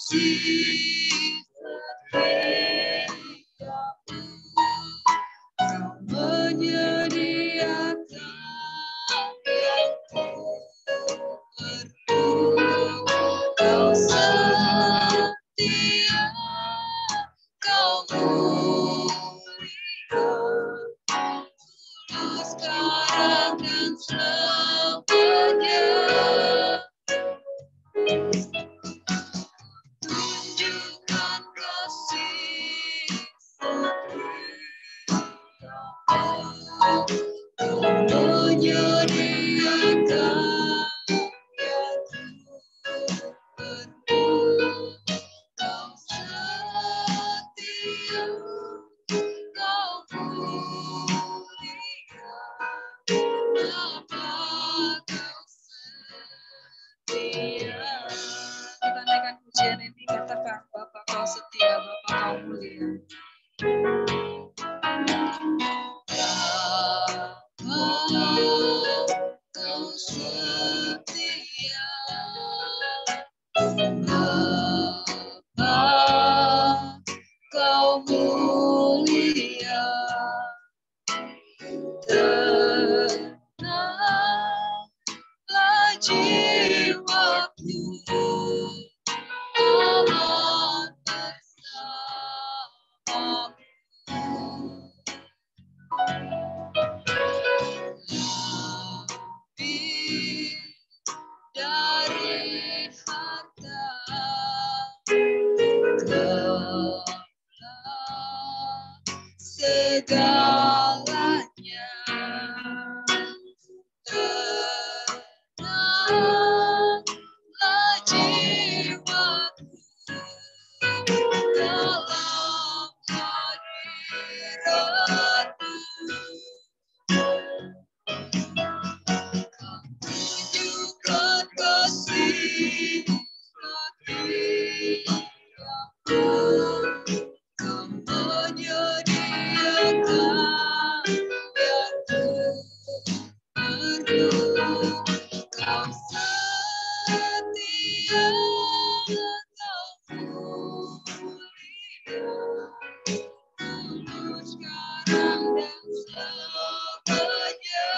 kasih setia, Kau menyediakan yang ku perlu. Kau setia, Kau mulia, dulu sekarang dan selamanya. Tunjukkan kasih setia, Kau menyediakan yang ku perlu. Kau setia, Kau mulia, Bapa Kau setia. Kita naikkan pujian ini, katakan Bapa Kau setia, Bapa Kau mulia. Kau setia, Bapa Kau mulia, tenanglah jiwaku, Allah bersamamu. Lebih dari harta, Kaulah segalanya. Tenanglah jiwaku dalam hadirat-Mu. Tunjukkan kasih setiamu, Kau menyediakan yang ku perlu. Kau setia, Kau mulia, dulu sekarang dan selamanya.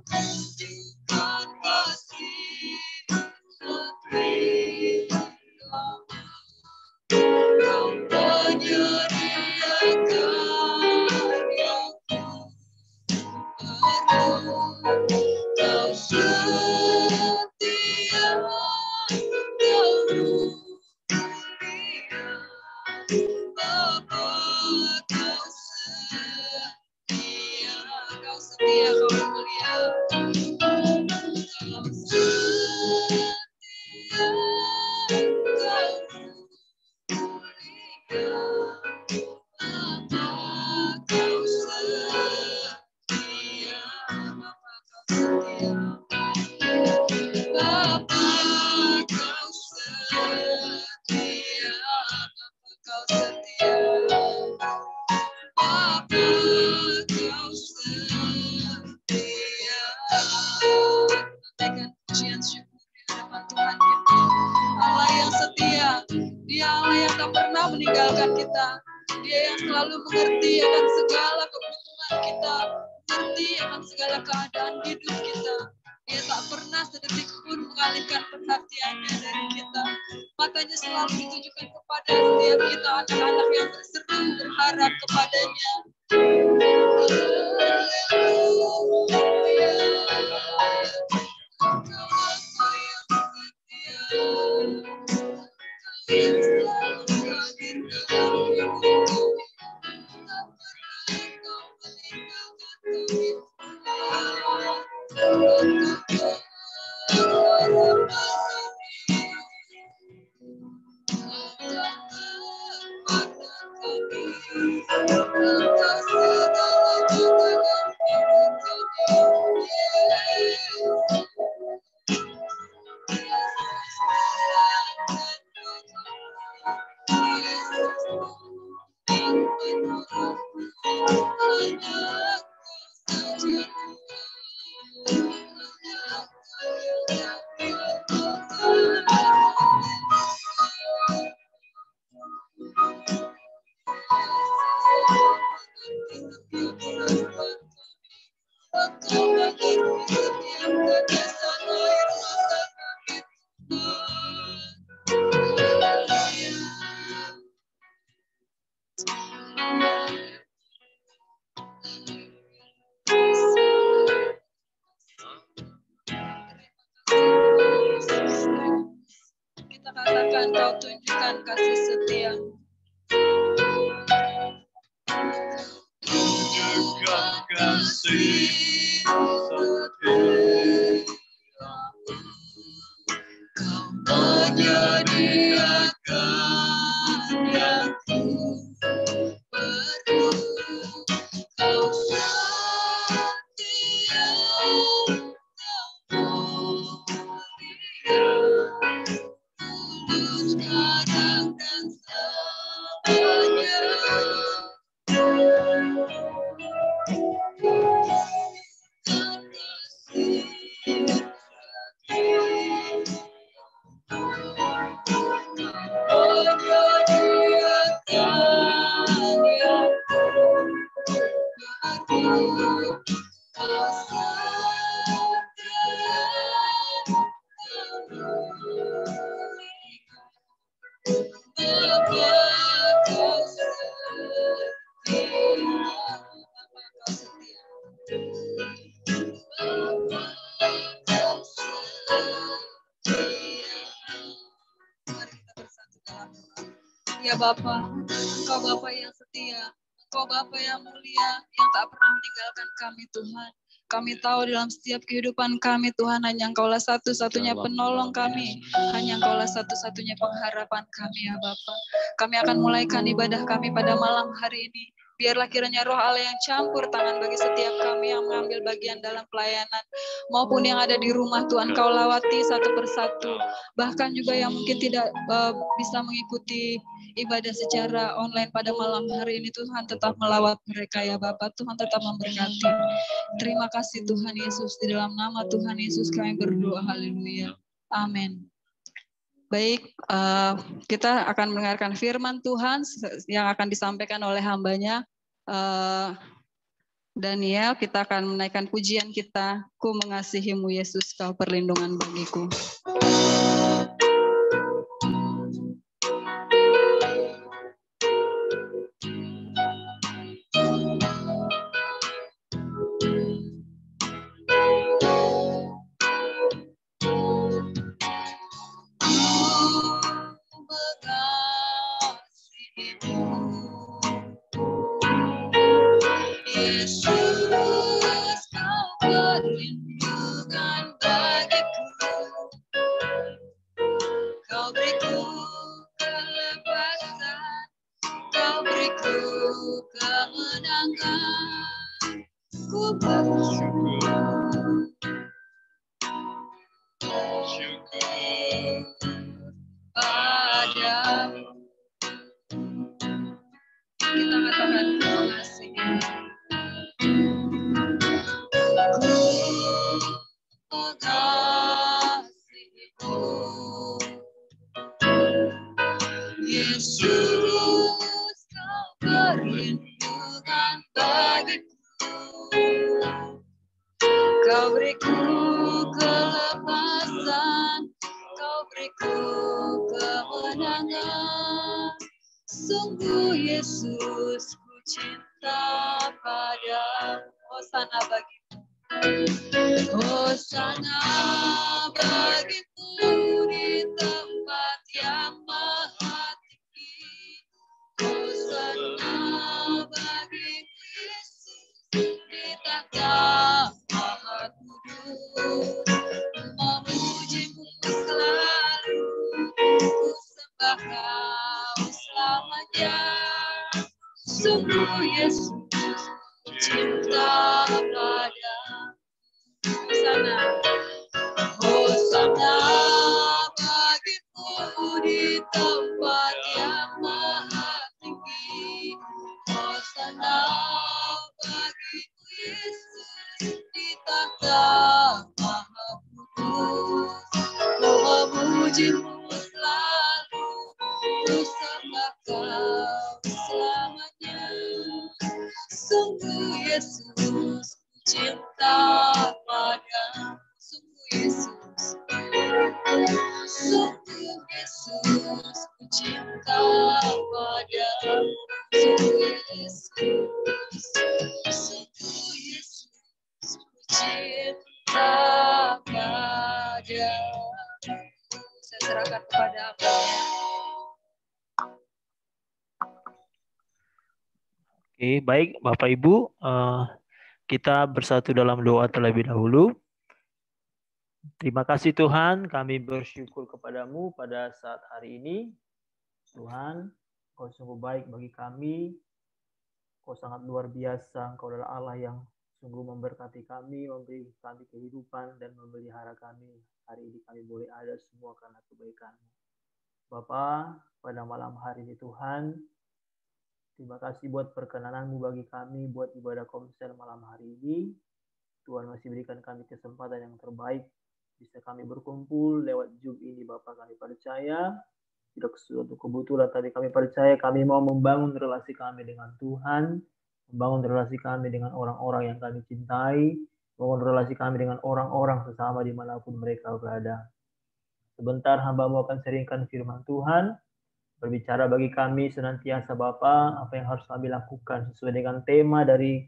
Tunjukkan kasih setiamu, Kau menyediakan yang ku perlu. Kau setia, Kau mulia, Bapa Kau setia. Kau setia, Kau mulia. Kau setia, Kau mulia, Bapa Kau setia. Bapa Kau setia, Bapa Kau setia, Bapa Kau setia, Bapa Kau setia. Sampaikan pujian syukur di hadapan Tuhan kita. Allah yang setia, Dia Allah yang tak pernah meninggalkan kita. Dia yang selalu mengerti akan segala kebutuhan kita, mengerti akan segala keadaan hidup kita. Dia tak pernah sedetik pun mengalihkan perhatiannya dari kita. Matanya selalu ditujukan kepada setiap kita, anak-anak yang berseru berharap kepadanya. Engkau mengerti setiap tetesan air mata kami, kita katakan Kau tunjukkan kasih setia. Tunjukkan kasih Kau menyediakan yang ku perlu. Kau setia, Kau mulia, tulus sekarang dan selamanya. Ya Bapa, Engkau Bapa yang setia, Engkau Bapa yang mulia, yang tak pernah meninggalkan kami Tuhan. Kami tahu dalam setiap kehidupan kami Tuhan, hanya Engkaulah satu-satunya penolong kami, hanya Engkaulah satu-satunya pengharapan kami ya Bapa. Kami akan mulaikan ibadah kami pada malam hari ini. Biarlah kiranya Roh Allah yang campur tangan bagi setiap kami yang mengambil bagian dalam pelayanan, maupun yang ada di rumah Tuhan, Kau lawati satu persatu. Bahkan juga yang mungkin tidak bisa mengikuti ibadah secara online pada malam hari ini, Tuhan tetap melawat mereka ya Bapak. Tuhan tetap memberkati. Terima kasih Tuhan Yesus. Di dalam nama Tuhan Yesus kami berdoa. Haleluya. Amin. Baik, kita akan mendengarkan firman Tuhan yang akan disampaikan oleh hambanya Daniel. Kita akan menaikkan pujian kita, Ku mengasihimu Yesus, Kau perlindungan bagiku. Yesus, Kau perlindungan bagiku. Kau beriku kelepasan, Kau beriku kemenangan. Ku bersyukur padamu. Kita katakan terima kasih. Yesus, Kau perlindungan bagiku. Kau beriku kelepasan, Kau beriku kemenangan. Sungguh Yesus, ku cinta padamu. Hosana bagimu. Hosana bagimu di tempat yang maha tinggi. Hosana bagimu Yesus di takhta maha kudus. Memujimu selalu, ku sembah Kau selamanya. Sungguh Yesus, cinta padamu. Hosana, Hosana bagimu di tempat yang maha tinggi. Hosana bagimu Yesus di takhta maha kudus. Ku memujimu selalu, ku sembah Kau selamanya. Sungguh Yesus, ku cinta cinta Dia. Saya serahkan kepada Oke, baik Bapak Ibu, kita bersatu dalam doa terlebih dahulu. Terima kasih Tuhan, kami bersyukur kepadamu pada saat hari ini. Tuhan, Kau sungguh baik bagi kami. Kau sangat luar biasa. Engkau adalah Allah yang sungguh memberkati kami, memberi kami kehidupan dan memelihara kami. Hari ini kami boleh ada semua karena kebaikan-Mu. Bapa, pada malam hari ini Tuhan, terima kasih buat perkenanan-Mu bagi kami, buat ibadah komsel malam hari ini. Tuhan masih berikan kami kesempatan yang terbaik. Bisa kami berkumpul lewat Zoom ini, Bapak, kami percaya. Tidak sesuatu kebetulan, tapi kami percaya kami mau membangun relasi kami dengan Tuhan, membangun relasi kami dengan orang-orang yang kami cintai, membangun relasi kami dengan orang-orang sesama dimanapun mereka berada. Sebentar hamba-Mu akan sharingkan firman Tuhan, berbicara bagi kami senantiasa Bapa, apa yang harus kami lakukan sesuai dengan tema dari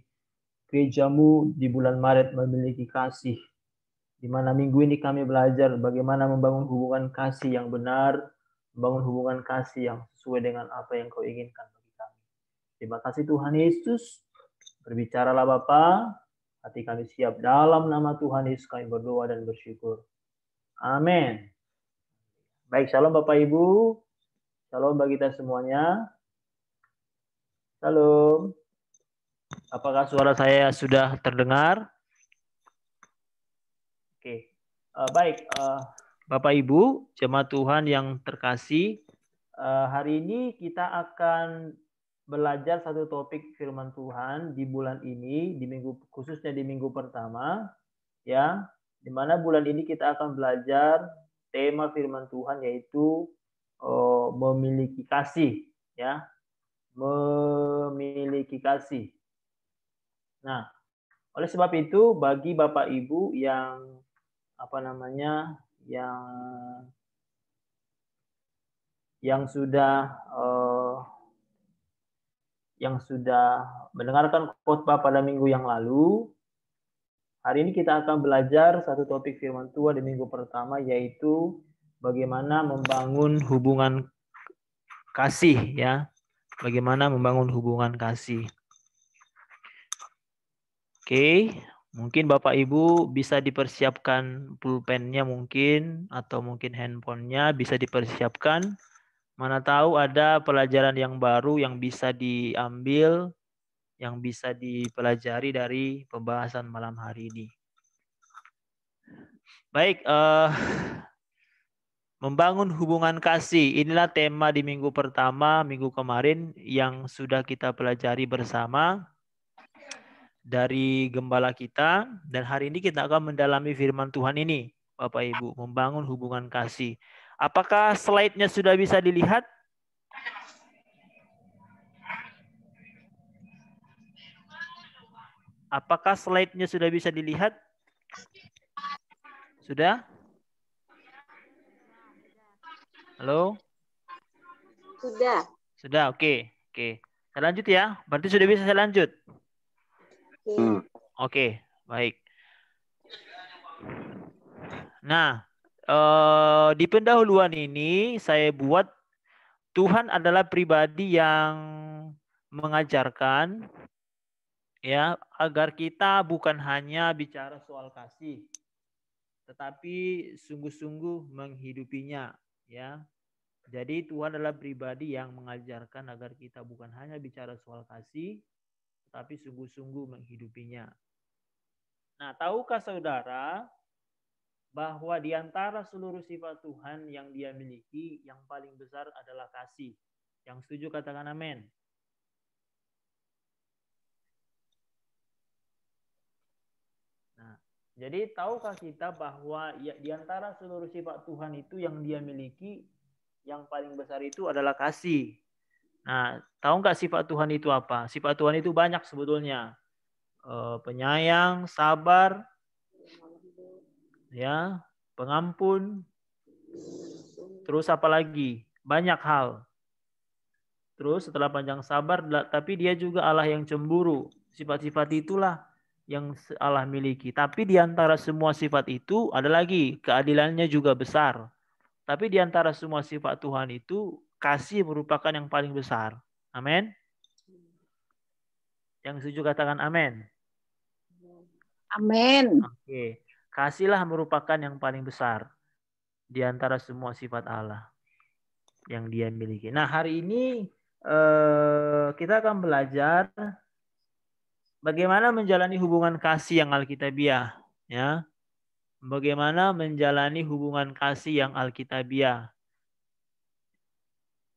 gereja-Mu di bulan Maret memiliki kasih. Di mana minggu ini kami belajar bagaimana membangun hubungan kasih yang benar, membangun hubungan kasih yang sesuai dengan apa yang Kau inginkan bagi kami. Terima kasih Tuhan Yesus. Berbicaralah Bapa, hati kami siap. Dalam nama Tuhan Yesus kami berdoa dan bersyukur. Amin. Baik, shalom Bapak Ibu. Shalom bagi kita semuanya. Shalom. Apakah suara saya sudah terdengar? Oke. Baik, Bapak Ibu, jemaat Tuhan yang terkasih, hari ini kita akan belajar satu topik firman Tuhan di bulan ini, khususnya di minggu pertama, ya, di mana bulan ini kita akan belajar tema firman Tuhan yaitu memiliki kasih, ya, memiliki kasih. Nah, oleh sebab itu bagi Bapak Ibu yang yang sudah mendengarkan khotbah pada minggu yang lalu, hari ini kita akan belajar satu topik firman Tuhan di minggu pertama, yaitu bagaimana membangun hubungan kasih, ya. Bagaimana membangun hubungan kasih. Oke. Mungkin Bapak Ibu bisa dipersiapkan pulpennya mungkin, atau mungkin handphonenya bisa dipersiapkan. Mana tahu ada pelajaran yang baru yang bisa diambil, yang bisa dipelajari dari pembahasan malam hari ini. Baik, membangun hubungan kasih. Inilah tema di minggu pertama, minggu kemarin yang sudah kita pelajari bersama dari gembala kita, dan hari ini kita akan mendalami firman Tuhan ini, Bapak Ibu, membangun hubungan kasih. Apakah slide-nya sudah bisa dilihat? Apakah slide-nya sudah bisa dilihat? Sudah? Halo? Sudah. Sudah, oke. Saya lanjut ya. Berarti sudah bisa saya lanjut? Oke, baik. Nah, di pendahuluan ini saya buat Tuhan adalah pribadi yang mengajarkan, ya, agar kita bukan hanya bicara soal kasih, tetapi sungguh-sungguh menghidupinya, ya. Jadi Tuhan adalah pribadi yang mengajarkan agar kita bukan hanya bicara soal kasih, tetapi sungguh-sungguh menghidupinya. Nah, tahukah saudara bahwa di antara seluruh sifat Tuhan yang Dia miliki, yang paling besar adalah kasih? Yang setuju katakan amin. Nah, jadi tahukah kita bahwa di antara seluruh sifat Tuhan itu yang Dia miliki, yang paling besar itu adalah kasih. Nah, tahu nggak sifat Tuhan itu apa? Sifat Tuhan itu banyak sebetulnya. Penyayang, sabar, ya, pengampun, terus apa lagi? Banyak hal. Terus setelah panjang sabar, tapi Dia juga Allah yang cemburu. Sifat-sifat itulah yang Allah miliki. Tapi di antara semua sifat itu ada lagi, keadilannya juga besar. Tapi di antara semua sifat Tuhan itu, kasih merupakan yang paling besar. Amin. Yang setuju katakan amin. Amin. Oke. Kasihlah merupakan yang paling besar di antara semua sifat Allah yang Dia miliki. Nah, hari ini kita akan belajar bagaimana menjalani hubungan kasih yang alkitabiah, ya. Bagaimana menjalani hubungan kasih yang alkitabiah.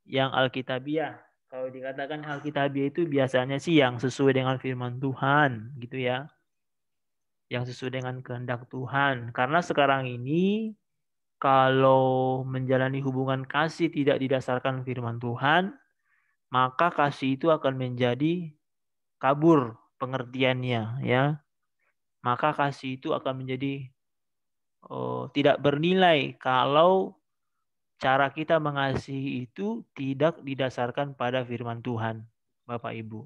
Yang alkitabiah. Kalau dikatakan alkitabiah itu biasanya sih yang sesuai dengan firman Tuhan, gitu ya. Yang sesuai dengan kehendak Tuhan. Karena sekarang ini kalau menjalani hubungan kasih tidak didasarkan firman Tuhan, maka kasih itu akan menjadi kabur pengertiannya, ya. Maka kasih itu akan menjadi tidak bernilai kalau cara kita mengasihi itu tidak didasarkan pada firman Tuhan, Bapak Ibu.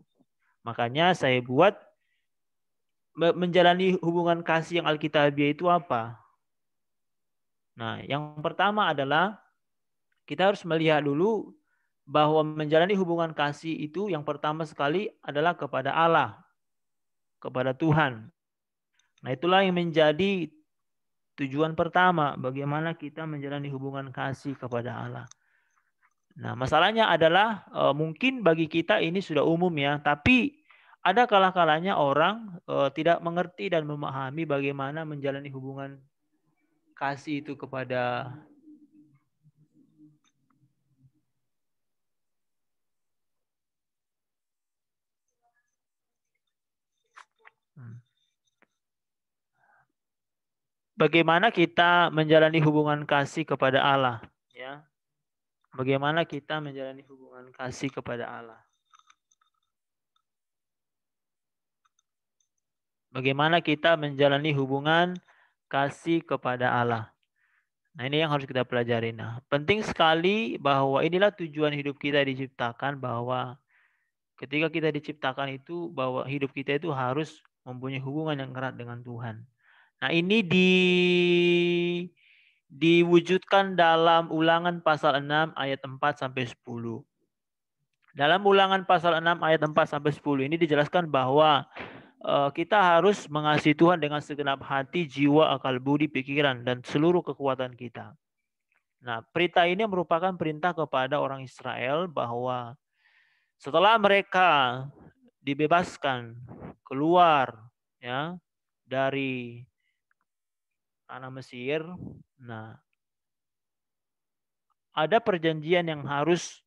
Makanya saya buat menjalani hubungan kasih yang alkitabiah itu apa? Nah, yang pertama adalah kita harus melihat dulu bahwa menjalani hubungan kasih itu yang pertama sekali adalah kepada Allah, kepada Tuhan. Nah, itulah yang menjadi tujuan pertama, bagaimana kita menjalani hubungan kasih kepada Allah. Nah, masalahnya adalah mungkin bagi kita ini sudah umum ya, tapi ada kala-kalanya orang tidak mengerti dan memahami bagaimana menjalani hubungan kasih itu kepada bagaimana kita menjalani hubungan kasih kepada Allah, ya. Bagaimana kita menjalani hubungan kasih kepada Allah? Bagaimana kita menjalani hubungan kasih kepada Allah? Nah, ini yang harus kita pelajari. Nah, penting sekali bahwa inilah tujuan hidup kita diciptakan, bahwa ketika kita diciptakan itu bahwa hidup kita itu harus mempunyai hubungan yang erat dengan Tuhan. Nah, ini diwujudkan dalam Ulangan pasal 6 ayat 4 sampai 10. Dalam Ulangan pasal 6 ayat 4 sampai 10 ini dijelaskan bahwa kita harus mengasihi Tuhan dengan segenap hati, jiwa, akal budi, pikiran, dan seluruh kekuatan kita. Nah, perintah ini merupakan perintah kepada orang Israel bahwa setelah mereka dibebaskan keluar, ya, dari tanah Mesir, nah, ada perjanjian yang harus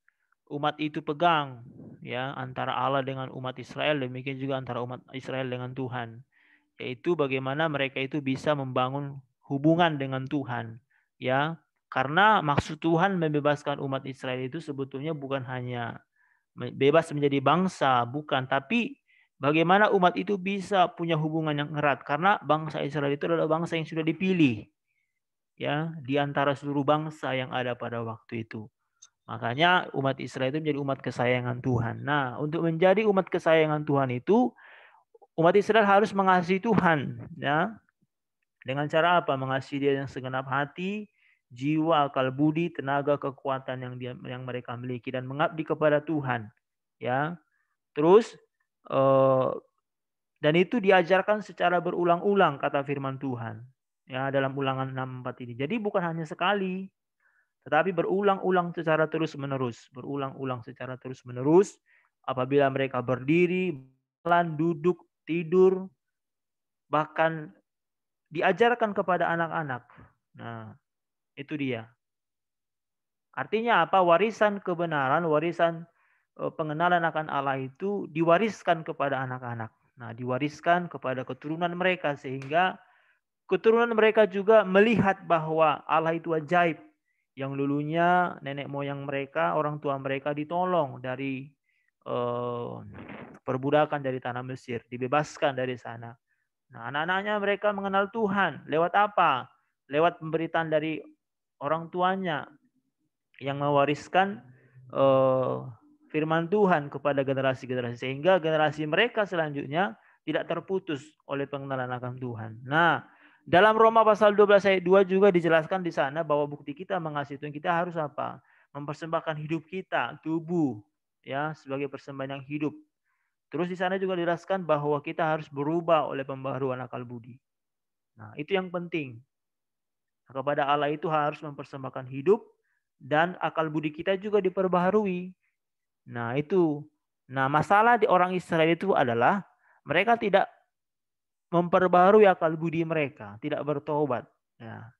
umat itu pegang, ya, antara Allah dengan umat Israel, demikian juga antara umat Israel dengan Tuhan, yaitu bagaimana mereka itu bisa membangun hubungan dengan Tuhan, ya. Karena maksud Tuhan membebaskan umat Israel itu sebetulnya bukan hanya bebas menjadi bangsa, bukan, tapi bagaimana umat itu bisa punya hubungan yang erat, karena bangsa Israel itu adalah bangsa yang sudah dipilih, ya, di antara seluruh bangsa yang ada pada waktu itu. Makanya umat Israel itu menjadi umat kesayangan Tuhan. Nah, untuk menjadi umat kesayangan Tuhan itu, umat Israel harus mengasihi Tuhan, ya. Dengan cara apa? Mengasihi Dia yang segenap hati, jiwa, akal budi, tenaga, kekuatan yang mereka miliki, dan mengabdi kepada Tuhan, ya. Terus dan itu diajarkan secara berulang-ulang kata firman Tuhan, ya, dalam Ulangan 6:4 ini. Jadi bukan hanya sekali, tetapi berulang-ulang secara terus-menerus, berulang-ulang secara terus-menerus. Apabila mereka berdiri, jalan, duduk, tidur, bahkan diajarkan kepada anak-anak. Nah, itu dia. Artinya apa? Warisan kebenaran, warisan pengenalan akan Allah itu diwariskan kepada anak-anak. Nah, diwariskan kepada keturunan mereka sehingga keturunan mereka juga melihat bahwa Allah itu ajaib. Yang dulunya nenek moyang mereka, orang tua mereka ditolong dari perbudakan dari tanah Mesir, dibebaskan dari sana. Nah, anak-anaknya mereka mengenal Tuhan. Lewat apa? Lewat pemberitaan dari orang tuanya yang mewariskan firman Tuhan kepada generasi-generasi. Sehingga generasi mereka selanjutnya tidak terputus oleh pengenalan akan Tuhan. Nah, dalam Roma pasal 12 ayat 2 juga dijelaskan di sana bahwa bukti kita mengasihi Tuhan, kita harus apa? Mempersembahkan hidup kita, tubuh ya sebagai persembahan yang hidup. Terus di sana juga dijelaskan bahwa kita harus berubah oleh pembaharuan akal budi. Nah, itu yang penting. Kepada Allah itu harus mempersembahkan hidup dan akal budi kita juga diperbaharui. Nah, itu. Nah, masalah di orang Israel itu adalah mereka tidak memperbaharui akal budi mereka, tidak bertobat. Ya.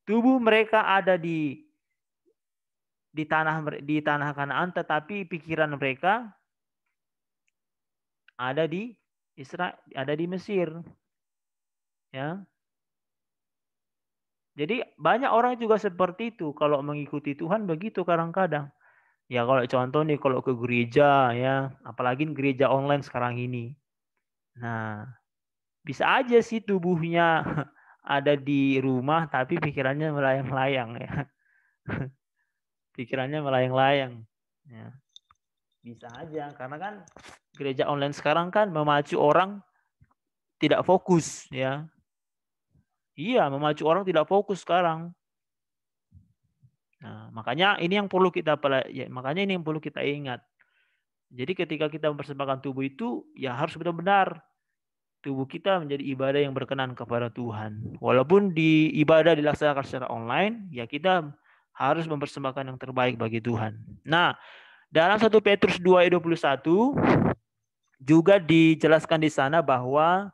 Tubuh mereka ada di tanah Kanaan, tetapi pikiran mereka ada di Israel, ada di Mesir. Ya. Jadi banyak orang juga seperti itu kalau mengikuti Tuhan begitu kadang-kadang. Ya kalau contoh nih kalau ke gereja ya, apalagi gereja online sekarang ini. Nah, bisa aja sih tubuhnya ada di rumah tapi pikirannya melayang-layang ya. Pikirannya melayang-layang. Ya. Bisa aja karena kan gereja online sekarang kan memacu orang tidak fokus ya. Iya, memacu orang tidak fokus sekarang. Nah, makanya ini yang perlu kita ingat. Jadi ketika kita mempersembahkan tubuh itu ya harus benar-benar tubuh kita menjadi ibadah yang berkenan kepada Tuhan. Walaupun di ibadah dilaksanakan secara online, ya kita harus mempersembahkan yang terbaik bagi Tuhan. Nah, dalam 1 Petrus 2 ayat 21 juga dijelaskan di sana bahwa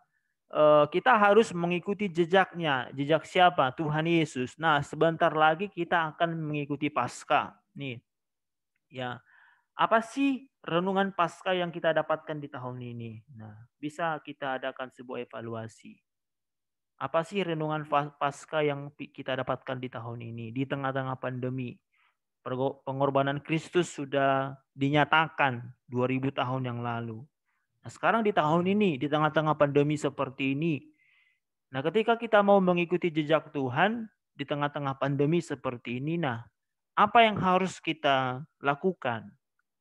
kita harus mengikuti jejaknya. Jejak siapa? Tuhan Yesus. Nah, sebentar lagi kita akan mengikuti Paskah. Nih. Ya. Apa sih renungan Paskah yang kita dapatkan di tahun ini? Nah, bisa kita adakan sebuah evaluasi. Apa sih renungan Paskah yang kita dapatkan di tahun ini? Di tengah-tengah pandemi, pengorbanan Kristus sudah dinyatakan 2000 tahun yang lalu. Nah, sekarang di tahun ini, di tengah-tengah pandemi seperti ini, nah ketika kita mau mengikuti jejak Tuhan, di tengah-tengah pandemi seperti ini, nah apa yang harus kita lakukan?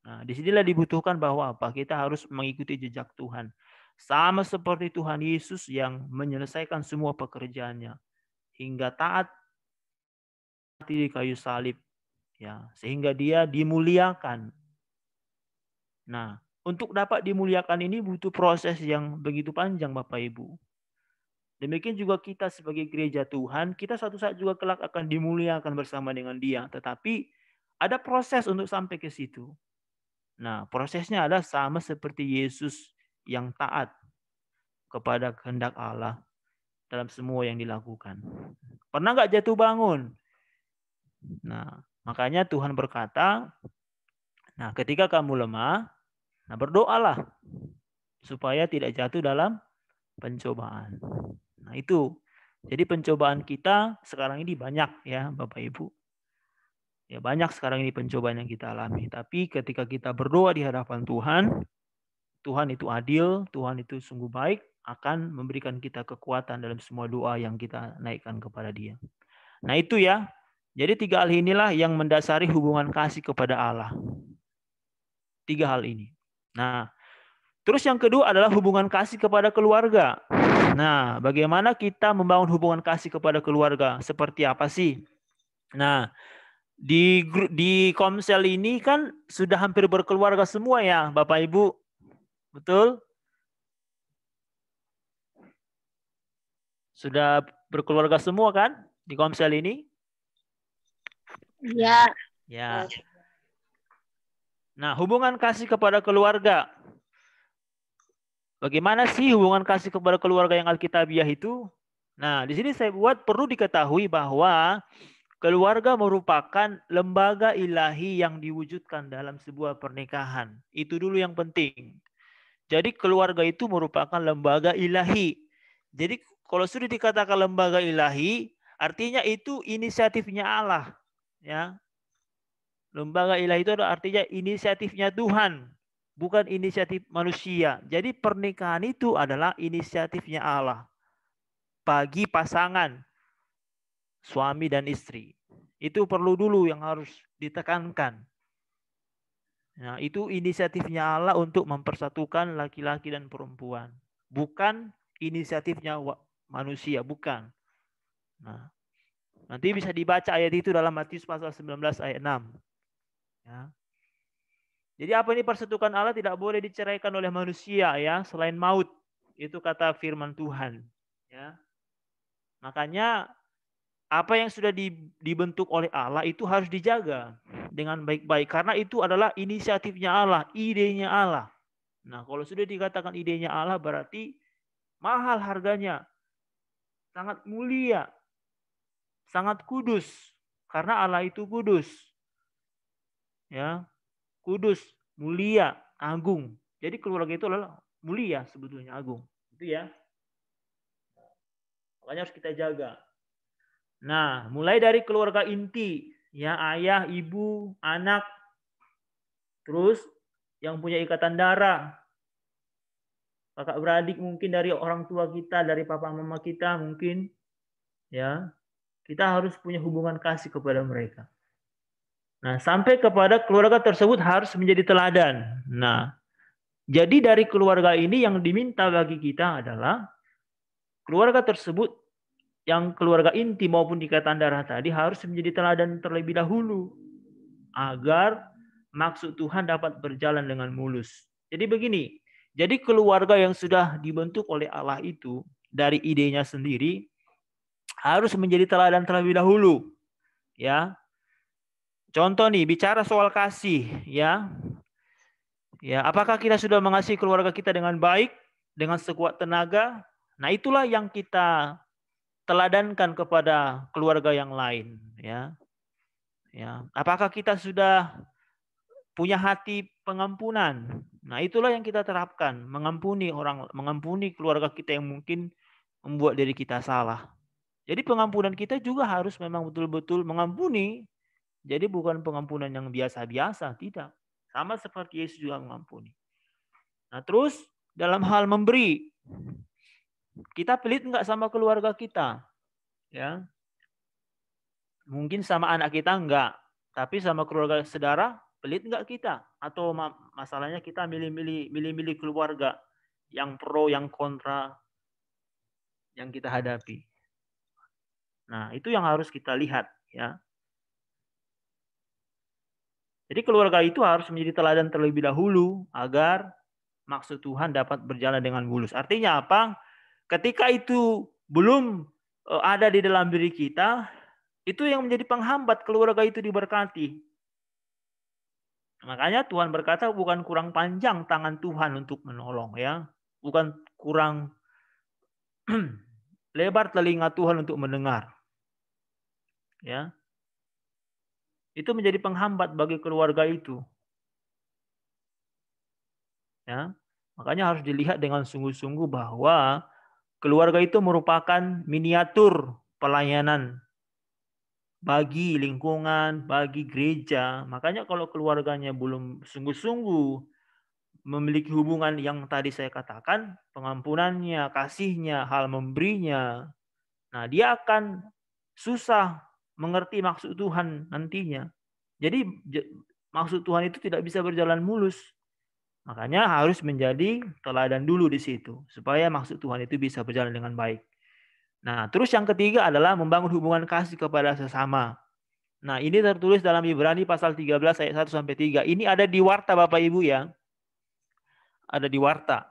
Nah, disinilah dibutuhkan bahwa apa? Kita harus mengikuti jejak Tuhan. Sama seperti Tuhan Yesus yang menyelesaikan semua pekerjaannya. Hingga taat di kayu salib. Ya, sehingga dia dimuliakan. Nah, untuk dapat dimuliakan ini butuh proses yang begitu panjang Bapak Ibu. Demikian juga kita sebagai gereja Tuhan, kita suatu saat juga kelak akan dimuliakan bersama dengan Dia. Tetapi ada proses untuk sampai ke situ. Nah, prosesnya adalah sama seperti Yesus yang taat kepada kehendak Allah dalam semua yang dilakukan. Pernah nggak jatuh bangun? Nah, makanya Tuhan berkata, nah ketika kamu lemah, nah berdoalah supaya tidak jatuh dalam pencobaan. Nah itu, jadi pencobaan kita sekarang ini banyak ya Bapak Ibu. Ya banyak sekarang ini pencobaan yang kita alami. Tapi ketika kita berdoa di hadapan Tuhan, Tuhan itu adil, Tuhan itu sungguh baik, akan memberikan kita kekuatan dalam semua doa yang kita naikkan kepada Dia. Nah itu ya, jadi 3 hal inilah yang mendasari hubungan kasih kepada Allah. 3 hal ini. Nah, terus yang kedua adalah hubungan kasih kepada keluarga. Nah, bagaimana kita membangun hubungan kasih kepada keluarga? Seperti apa sih? Nah, di Komsel ini kan sudah hampir berkeluarga semua ya, Bapak Ibu. Betul? Sudah berkeluarga semua kan di Komsel ini? Iya. Ya. Nah, hubungan kasih kepada keluarga. Bagaimana sih hubungan kasih kepada keluarga yang alkitabiah itu? Nah, di sini saya buat perlu diketahui bahwa keluarga merupakan lembaga ilahi yang diwujudkan dalam sebuah pernikahan. Itu dulu yang penting. Jadi keluarga itu merupakan lembaga ilahi. Jadi kalau sudah dikatakan lembaga ilahi, artinya itu inisiatifnya Allah. Ya, lembaga ilahi itu artinya inisiatifnya Tuhan, bukan inisiatif manusia. Jadi pernikahan itu adalah inisiatifnya Allah bagi pasangan suami dan istri. Itu perlu dulu yang harus ditekankan. Nah, itu inisiatifnya Allah untuk mempersatukan laki-laki dan perempuan. Bukan inisiatifnya manusia, bukan. Nah, nanti bisa dibaca ayat itu dalam Matius pasal 19 ayat 6. Ya. Jadi apa ini persatukan Allah tidak boleh diceraikan oleh manusia ya, selain maut. Itu kata firman Tuhan. Ya. Makanya apa yang sudah dibentuk oleh Allah itu harus dijaga dengan baik-baik. Karena itu adalah inisiatifnya Allah, idenya Allah. Nah, kalau sudah dikatakan idenya Allah berarti mahal harganya. Sangat mulia. Sangat kudus. Karena Allah itu kudus. Ya, kudus, mulia, agung. Jadi keluarga itu adalah mulia sebetulnya, agung. Itu ya. Makanya harus kita jaga. Nah, mulai dari keluarga inti, ya ayah, ibu, anak, terus yang punya ikatan darah, kakak beradik mungkin dari orang tua kita, dari papa mama kita mungkin, ya kita harus punya hubungan kasih kepada mereka. Nah, sampai kepada keluarga tersebut harus menjadi teladan. Nah, jadi dari keluarga ini yang diminta bagi kita adalah keluarga tersebut yang keluarga inti maupun ikatan darah tadi harus menjadi teladan terlebih dahulu agar maksud Tuhan dapat berjalan dengan mulus. Jadi begini, jadi keluarga yang sudah dibentuk oleh Allah itu dari idenya sendiri harus menjadi teladan terlebih dahulu. Ya. Contoh nih, bicara soal kasih, ya. Ya, apakah kita sudah mengasihi keluarga kita dengan baik, dengan sekuat tenaga? Nah, itulah yang kita teladankan kepada keluarga yang lain, ya. Ya, apakah kita sudah punya hati pengampunan? Nah, itulah yang kita terapkan, mengampuni orang, mengampuni keluarga kita yang mungkin membuat diri kita salah. Jadi pengampunan kita juga harus memang betul-betul mengampuni. Jadi bukan pengampunan yang biasa-biasa, tidak. Sama seperti Yesus juga mengampuni. Nah, terus dalam hal memberi, kita pelit enggak sama keluarga kita? Ya. Mungkin sama anak kita enggak, tapi sama keluarga saudara pelit enggak kita? Atau masalahnya kita milih-milih keluarga yang pro, yang kontra yang kita hadapi. Nah, itu yang harus kita lihat, ya. Jadi keluarga itu harus menjadi teladan terlebih dahulu agar maksud Tuhan dapat berjalan dengan mulus. Artinya apa? Ketika itu belum ada di dalam diri kita, itu yang menjadi penghambat keluarga itu diberkati. Makanya Tuhan berkata bukan kurang panjang tangan Tuhan untuk menolong, ya. Bukan kurang lebar telinga Tuhan untuk mendengar. Ya. Itu menjadi penghambat bagi keluarga itu. Ya. Makanya harus dilihat dengan sungguh-sungguh bahwa keluarga itu merupakan miniatur pelayanan bagi lingkungan, bagi gereja. Makanya kalau keluarganya belum sungguh-sungguh memiliki hubungan yang tadi saya katakan, pengampunannya, kasihnya, hal memberinya, nah dia akan susah mengerti maksud Tuhan nantinya. Jadi maksud Tuhan itu tidak bisa berjalan mulus. Makanya harus menjadi teladan dulu di situ supaya maksud Tuhan itu bisa berjalan dengan baik. Nah, terus yang ketiga adalah membangun hubungan kasih kepada sesama. Nah, ini tertulis dalam Ibrani pasal 13 ayat 1 sampai 3. Ini ada di warta Bapak Ibu ya. Ada di warta.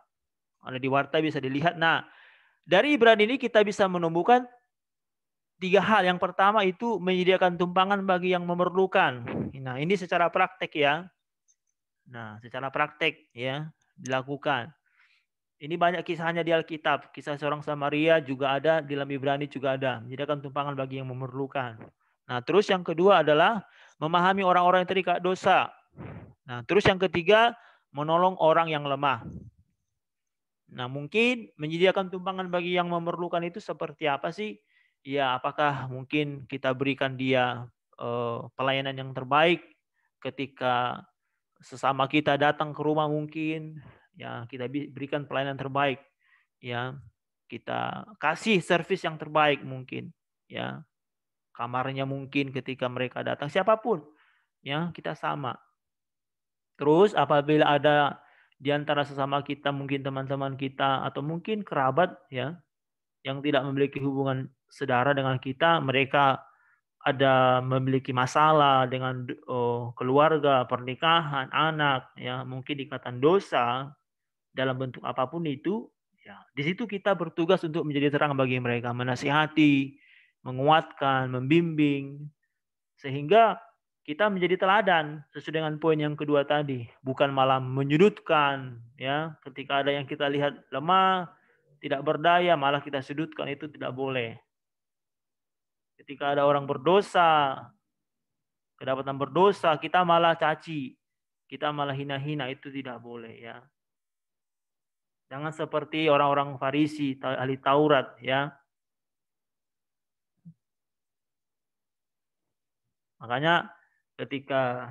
Ada di warta bisa dilihat. Nah, dari Ibrani ini kita bisa menumbuhkan 3 hal. Yang pertama itu menyediakan tumpangan bagi yang memerlukan. Nah, ini secara praktek ya. Nah, secara praktek ya dilakukan. Ini banyak kisahnya di Alkitab. Kisah seorang Samaria juga ada, di dalam Ibrani juga ada. Menyediakan tumpangan bagi yang memerlukan. Nah, terus yang kedua adalah memahami orang-orang yang terikat dosa. Nah, terus yang ketiga menolong orang yang lemah. Nah, mungkin menyediakan tumpangan bagi yang memerlukan itu seperti apa sih? Ya, apakah mungkin kita berikan dia pelayanan yang terbaik ketika sesama kita datang ke rumah mungkin, ya kita berikan pelayanan terbaik, ya kita kasih servis yang terbaik mungkin, ya kamarnya mungkin ketika mereka datang siapapun, ya kita sama. Terus apabila ada di antara sesama kita, mungkin teman-teman kita atau mungkin kerabat ya, yang tidak memiliki hubungan saudara dengan kita, mereka ada memiliki masalah dengan keluarga, pernikahan, anak, ya mungkin ikatan dosa dalam bentuk apapun itu, ya di situ kita bertugas untuk menjadi terang bagi mereka, menasihati, menguatkan, membimbing, sehingga kita menjadi teladan sesuai dengan poin yang kedua tadi, bukan malah menyudutkan, ya ketika ada yang kita lihat lemah, tidak berdaya, malah kita sudutkan, itu tidak boleh. Ketika ada orang berdosa, kedapatan berdosa, kita malah caci, kita malah hina-hina, itu tidak boleh ya. Jangan seperti orang-orang Farisi, ahli Taurat ya. Makanya ketika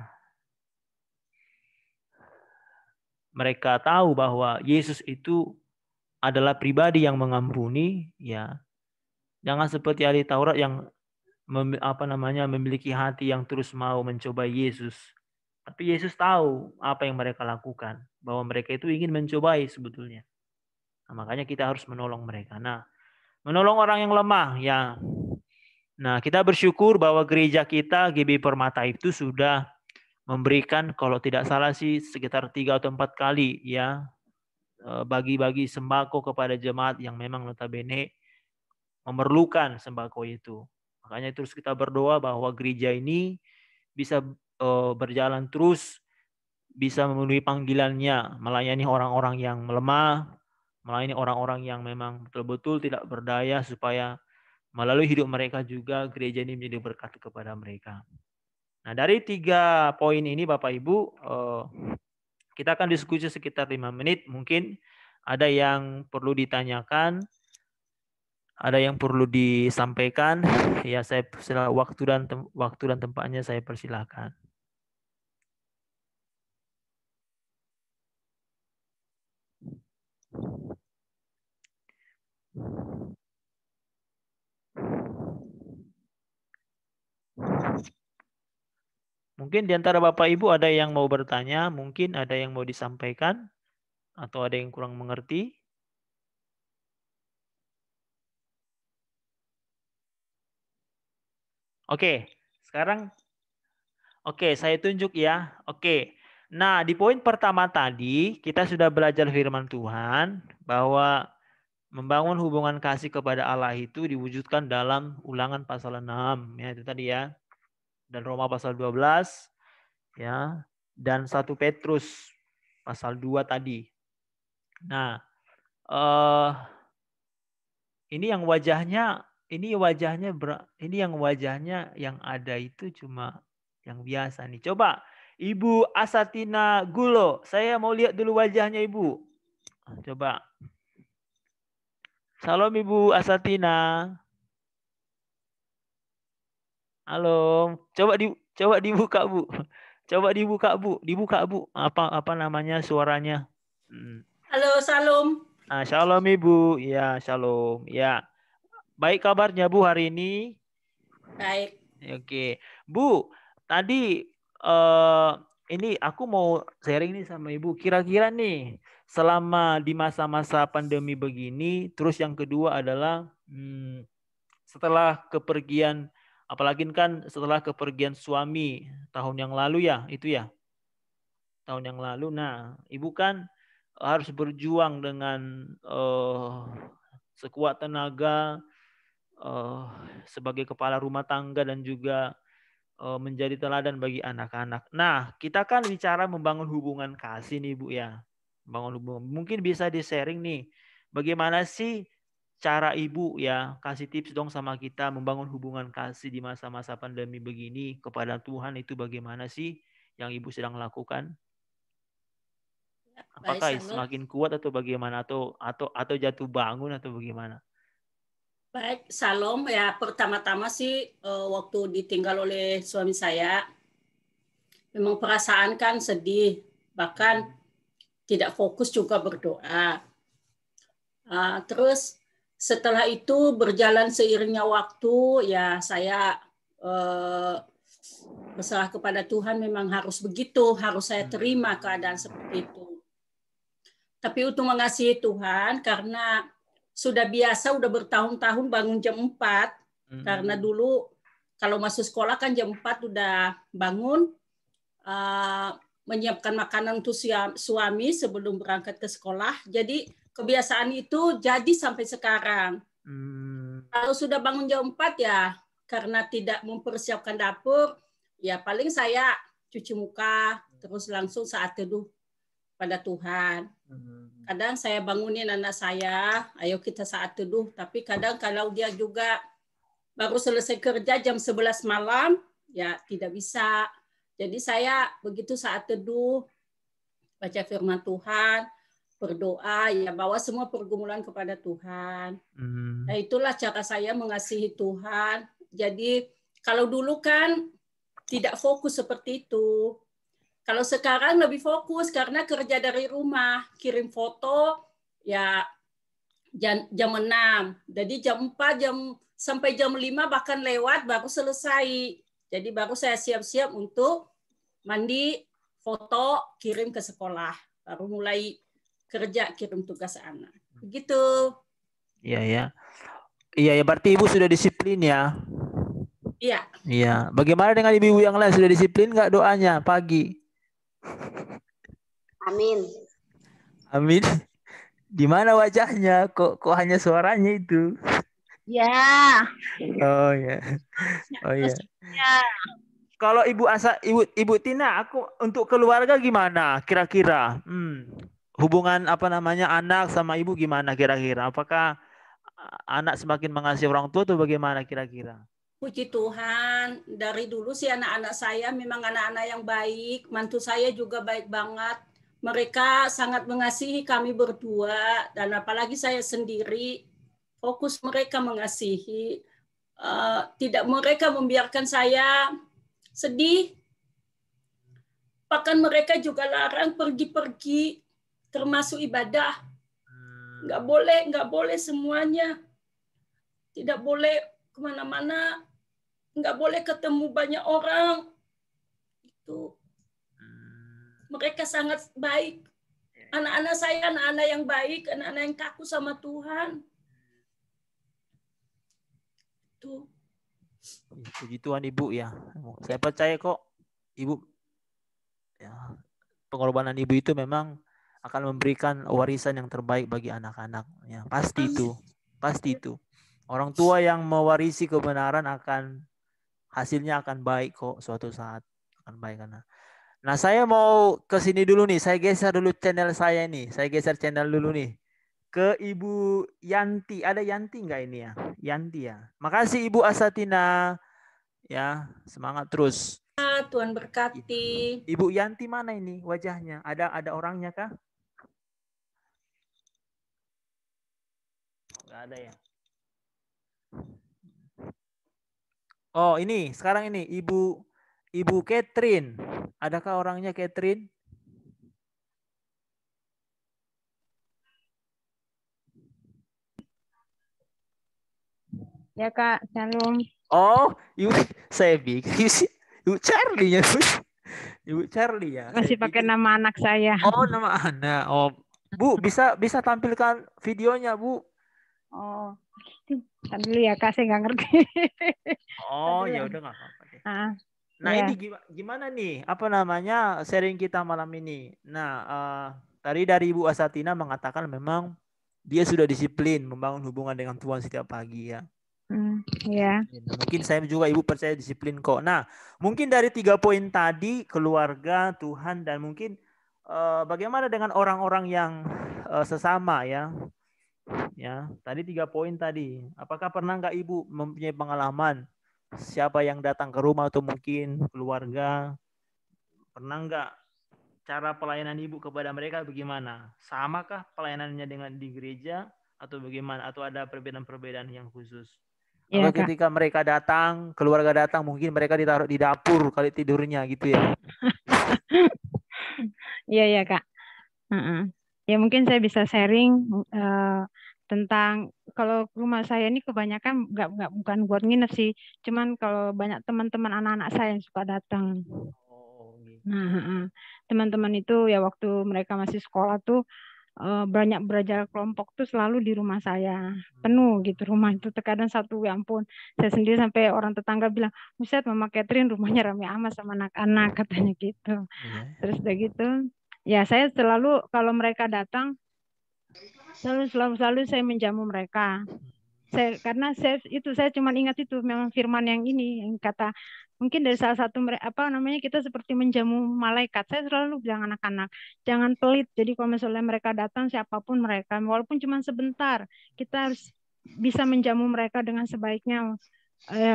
mereka tahu bahwa Yesus itu adalah pribadi yang mengampuni, ya jangan seperti ahli Taurat yang memiliki hati yang terus mau mencoba Yesus. Tapi Yesus tahu apa yang mereka lakukan, bahwa mereka itu ingin mencobai sebetulnya. Nah, makanya kita harus menolong mereka. Nah, menolong orang yang lemah, ya. Nah, kita bersyukur bahwa gereja kita GB Permata itu sudah memberikan, kalau tidak salah sih sekitar 3 atau 4 kali ya, bagi-bagi sembako kepada jemaat yang memang notabene memerlukan sembako itu. Makanya terus kita berdoa bahwa gereja ini bisa berjalan terus, bisa memenuhi panggilannya, melayani orang-orang yang lemah, melayani orang-orang yang memang betul-betul tidak berdaya, supaya melalui hidup mereka juga gereja ini menjadi berkat kepada mereka. Nah, dari 3 poin ini Bapak Ibu, kita akan diskusi sekitar 5 menit. Mungkin ada yang perlu ditanyakan, ada yang perlu disampaikan. Ya, saya waktu dan tempatnya saya persilakan. Mungkin di antara Bapak Ibu ada yang mau bertanya, mungkin ada yang mau disampaikan, atau ada yang kurang mengerti. Oke, sekarang saya tunjuk ya. Oke. Nah, di poin pertama tadi kita sudah belajar firman Tuhan bahwa membangun hubungan kasih kepada Allah itu diwujudkan dalam Ulangan pasal 6 ya, itu tadi ya. Dan Roma pasal 12 ya, dan 1 Petrus pasal 2 tadi. Nah, ini yang wajahnya yang ada itu cuma yang biasa nih. Coba Ibu Asatina Gulo, saya mau lihat dulu wajahnya Ibu. Coba. Salam Ibu Asatina. Halo, coba dibuka Bu. Coba dibuka Bu. Apa namanya suaranya? Halo, Salam. Shalom Ibu. Ya, shalom. Ya. Baik kabarnya Bu hari ini? Baik. Oke. Bu, tadi ini aku mau sharing nih sama Ibu. Kira-kira nih selama di masa-masa pandemi begini, terus yang kedua adalah setelah kepergian, apalagi kan setelah kepergian suami tahun yang lalu ya, itu ya. Tahun yang lalu. Nah, Ibu kan harus berjuang dengan sekuat tenaga sebagai kepala rumah tangga dan juga menjadi teladan bagi anak-anak. Nah, kita kan bicara membangun hubungan kasih nih Bu ya. Membangun hubungan. Mungkin bisa di-sharing nih, bagaimana sih cara Ibu ya, kasih tips dong sama kita membangun hubungan kasih di masa-masa pandemi begini kepada Tuhan, itu bagaimana sih yang Ibu sedang lakukan? Apakah semakin kuat atau bagaimana, atau jatuh bangun atau bagaimana? Baik, Salam. Ya, pertama-tama sih waktu ditinggal oleh suami saya, memang perasaan kan sedih, bahkan tidak fokus juga berdoa. Terus setelah itu berjalan seiringnya waktu, ya saya berserah kepada Tuhan memang harus begitu, harus saya terima keadaan seperti itu. Tapi untuk mengasihi Tuhan, karena sudah biasa, udah bertahun-tahun bangun jam 4, karena dulu kalau masuk sekolah kan jam 4 udah bangun, menyiapkan makanan untuk suami sebelum berangkat ke sekolah. Jadi kebiasaan itu jadi sampai sekarang. Kalau sudah bangun jam 4 ya, karena tidak mempersiapkan dapur, ya paling saya cuci muka, terus langsung saat teduh pada Tuhan. Kadang saya bangunin anak saya, ayo kita saat teduh. Tapi kadang kalau dia juga baru selesai kerja jam 11 malam, ya tidak bisa. Jadi saya begitu saat teduh, baca firman Tuhan, berdoa, ya bawa semua pergumulan kepada Tuhan. Nah itulah cara saya mengasihi Tuhan. Jadi kalau dulu kan tidak fokus seperti itu. Kalau sekarang lebih fokus karena kerja dari rumah, kirim foto ya jam 6. Jadi jam 4 sampai jam 5 bahkan lewat baru selesai. Jadi baru saya siap-siap untuk mandi, foto, kirim ke sekolah. Baru mulai kerja, kirim tugas anak. Begitu. Iya ya. Iya ya, berarti Ibu sudah disiplin ya. Iya. Iya. Bagaimana dengan ibu-ibu yang lain, sudah disiplin nggak doanya pagi? Amin. Amin. Di mana wajahnya? Kok hanya suaranya itu? Ya. Oh ya. Oh ya. Ya. Kalau Ibu Tina, aku untuk keluarga gimana kira-kira? Hubungan anak sama ibu gimana kira-kira? Apakah anak semakin mengasihi orang tua atau bagaimana kira-kira? Puji Tuhan, dari dulu sih anak-anak saya memang anak-anak yang baik, mantu saya juga baik banget. Mereka sangat mengasihi kami berdua, dan apalagi saya sendiri, fokus mereka mengasihi. Tidak mereka membiarkan saya sedih. Bahkan mereka juga larang pergi-pergi, termasuk ibadah. Nggak boleh semuanya. Tidak boleh kemana-mana. Nggak boleh ketemu banyak orang. Itu. Mereka sangat baik. Anak-anak saya anak-anak yang baik, anak-anak yang takut sama Tuhan. Itu. Puji Tuhan Ibu ya. Saya percaya kok Ibu ya, pengorbanan Ibu itu memang akan memberikan warisan yang terbaik bagi anak-anak. Ya, pasti itu. Pasti itu. Orang tua yang mewarisi kebenaran hasilnya akan baik kok suatu saat, akan baik karena. Nah, saya mau ke sini dulu nih. Saya geser dulu channel saya nih. Saya geser channel dulu nih ke Ibu Yanti. Ada Yanti nggak ini ya? Yanti ya. Makasih Ibu Asatina. Ya, semangat terus. Tuhan berkati. Ibu Yanti mana ini wajahnya? Ada orangnya kah? Nggak ada ya. Oh, ini sekarang ini Ibu Catherine. Adakah orangnya Catherine? Ya Kak, Shalom. Oh, saya pikir Ibu Charlie ya. Ibu Charlie ya. Masih pakai nama anak saya. Oh, nama anak. Oh, Bu, bisa tampilkan videonya, Bu. Oh, kan dulu ya Kak, saya nggak ngerti. Oh, ya udah nggak apa-apa deh. Nah, ya. ini gimana nih? Apa namanya sharing kita malam ini? Nah, tadi dari Ibu Asatina mengatakan memang dia sudah disiplin membangun hubungan dengan Tuhan setiap pagi ya. Ya. Mungkin saya juga Ibu percaya disiplin kok. Nah, mungkin dari 3 poin tadi, keluarga, Tuhan, dan mungkin bagaimana dengan orang-orang yang sesama ya. Ya, tadi 3 poin tadi. Apakah pernah nggak Ibu mempunyai pengalaman siapa yang datang ke rumah atau mungkin keluarga? Pernah nggak cara pelayanan Ibu kepada mereka bagaimana? Samakah pelayanannya dengan di gereja atau bagaimana? Atau ada perbedaan-perbedaan yang khusus? Ya, atau ketika mereka datang, keluarga datang, mungkin mereka ditaruh di dapur kali tidurnya gitu ya? Iya ya Kak. Ya mungkin saya bisa sharing tentang kalau rumah saya ini kebanyakan bukan buat nginep sih, cuman kalau banyak teman-teman anak-anak saya yang suka datang. Oh, gitu. Nah, teman-teman itu ya waktu mereka masih sekolah tuh banyak belajar kelompok tuh selalu di rumah saya, penuh gitu rumah itu. Terkadang satu, ya ampun, saya sendiri sampai orang tetangga bilang, "Buset, Mama Catherine rumahnya ramai amat sama anak-anak," katanya gitu. Iya. Terus udah gitu, ya saya selalu kalau mereka datang selalu saya menjamu mereka. Karena saya cuma ingat itu memang firman yang ini yang kata mungkin dari salah satu kita seperti menjamu malaikat. Saya selalu bilang anak-anak jangan pelit. Jadi kalau misalnya mereka datang siapapun mereka walaupun cuma sebentar, kita harus bisa menjamu mereka dengan sebaiknya.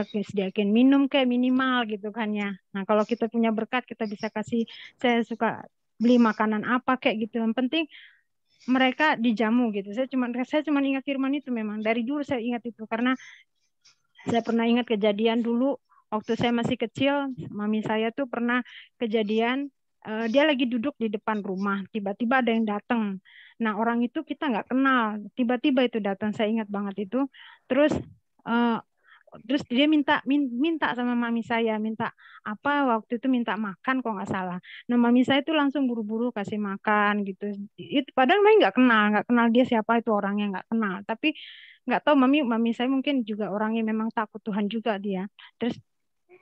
Sediakan minum kayak minimal gitu kan ya. Nah kalau kita punya berkat kita bisa kasih. Saya suka beli makanan apa kayak gitu. Yang penting mereka dijamu gitu. Saya cuma ingat firman itu memang dari dulu saya ingat itu karena saya pernah ingat kejadian dulu waktu saya masih kecil, mami saya tuh pernah kejadian dia lagi duduk di depan rumah, tiba-tiba ada yang datang. Nah orang itu kita nggak kenal, tiba-tiba itu datang, saya ingat banget itu. Terus uh, terus dia minta sama mami saya, minta apa waktu itu minta makan kok nggak salah. Nah mami saya itu langsung buru-buru kasih makan gitu. Itu padahal mami nggak kenal dia siapa itu orangnya nggak kenal. Tapi nggak tahu mami saya mungkin juga orangnya memang takut Tuhan juga dia. Terus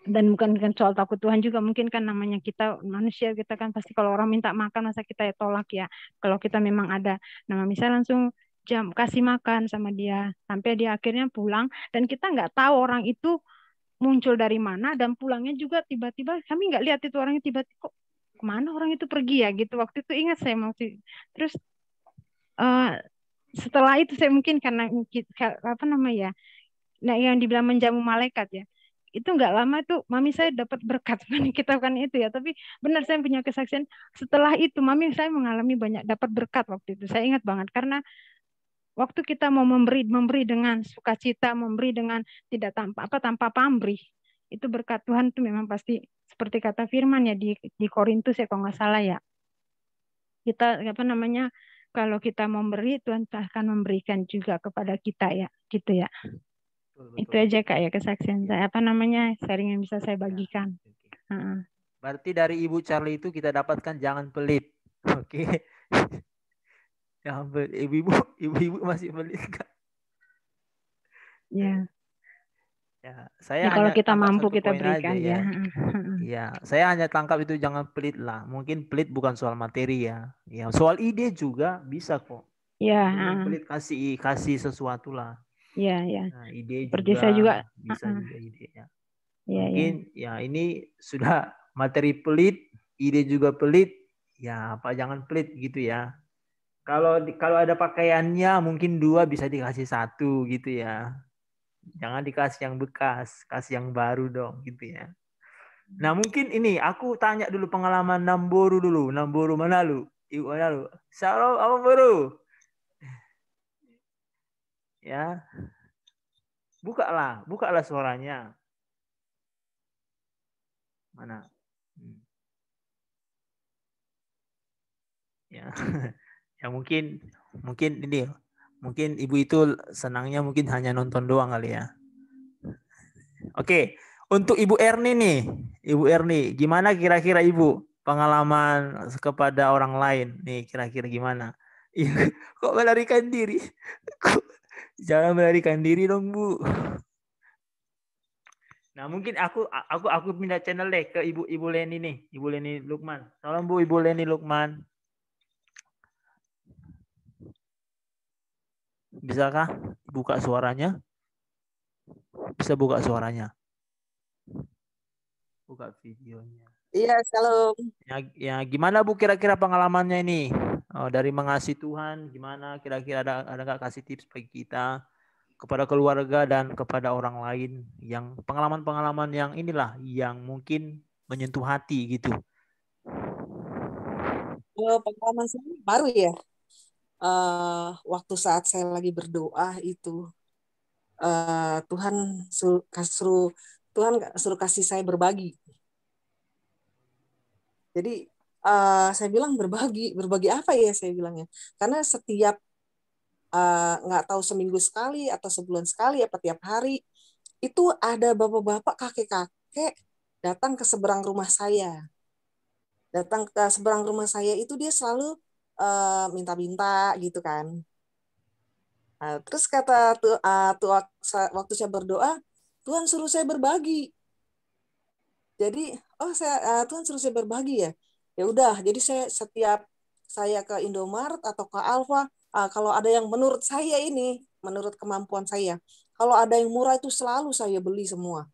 dan bukan soal takut Tuhan juga mungkin kan namanya kita manusia kita kan pasti kalau orang minta makan masa kita ya tolak ya kalau kita memang ada. Nah mami saya langsung kasih makan sama dia sampai dia akhirnya pulang dan kita nggak tahu orang itu muncul dari mana dan pulangnya juga tiba-tiba kami nggak lihat itu orangnya tiba-tiba kok kemana orang itu pergi ya gitu waktu itu ingat saya masih terus uh, setelah itu saya mungkin karena apa namanya ya nah yang dibilang menjamu malaikat ya itu nggak lama tuh mami saya dapat berkat kita kan itu ya tapi benar saya punya kesaksian setelah itu mami saya mengalami banyak dapat berkat waktu itu saya ingat banget karena waktu kita mau memberi dengan sukacita, memberi dengan tidak tanpa pamrih, itu berkat Tuhan itu memang pasti seperti kata firman ya di Korintus ya kalau nggak salah ya. Kita apa namanya kalau kita memberi Tuhan akan memberikan juga kepada kita ya, gitu ya. Betul. Itu aja Kak ya kesaksian saya apa namanya sharing yang bisa saya bagikan. Berarti dari Ibu Charlie itu kita dapatkan jangan pelit. Oke. Jangan pelit. Ibu-ibu masih pelit kan? Ya. Ya, saya kalau hanya kita tangkap mampu satu kita poin berikan aja ya. ya. Ya, saya hanya tangkap itu jangan pelit lah. Mungkin pelit bukan soal materi ya. Ya, soal ide juga bisa kok. Ya. Jangan pelit kasih sesuatu lah. Ya. Nah, ide seperti juga saya juga bisa juga ide ya. Ya, Mungkin ya ini sudah materi pelit, ide juga pelit. Ya, apa jangan pelit gitu ya. Kalau ada pakaiannya mungkin 2 bisa dikasih 1 gitu ya. Jangan dikasih yang bekas, kasih yang baru dong gitu ya. Nah mungkin ini aku tanya dulu pengalaman Namboru dulu. Namboru mana lu? Ibu mana lu? Shalom apa baru? Ya. Bukalah suaranya. Mana? Ya. Ya mungkin ini mungkin ibu itu senangnya mungkin hanya nonton doang kali ya. Oke, untuk Ibu Erni nih, Ibu Erni, gimana kira-kira Ibu pengalaman kepada orang lain nih kira-kira gimana? Kok melarikan diri? Jangan melarikan diri dong Bu. Nah mungkin aku pindah channel deh ke Ibu Leni nih, Ibu Leni Lukman. Salam Bu Ibu Leni Lukman. Bisakah buka suaranya? Bisa buka suaranya. Buka videonya. Iya, salam. Ya gimana Bu kira-kira pengalamannya ini? Dari mengasihi Tuhan, gimana kira-kira ada nggak kasih tips bagi kita kepada keluarga dan kepada orang lain yang pengalaman-pengalaman yang inilah yang mungkin menyentuh hati gitu. Pengalaman saya baru ya. Waktu saat saya lagi berdoa itu Tuhan suruh kasih saya berbagi. Jadi saya bilang berbagi apa ya saya bilangnya? Karena setiap nggak tahu seminggu sekali atau sebulan sekali apa tiap hari, itu ada bapak-bapak, kakek-kakek datang ke seberang rumah saya. Datang ke seberang rumah saya itu dia selalu minta-minta gitu kan. Terus kata waktu saya berdoa, Tuhan suruh saya berbagi. Jadi, Tuhan suruh saya berbagi ya. Ya udah, jadi setiap saya ke Indomaret atau ke Alfa, kalau ada yang menurut saya ini, menurut kemampuan saya, kalau ada yang murah itu selalu saya beli semua.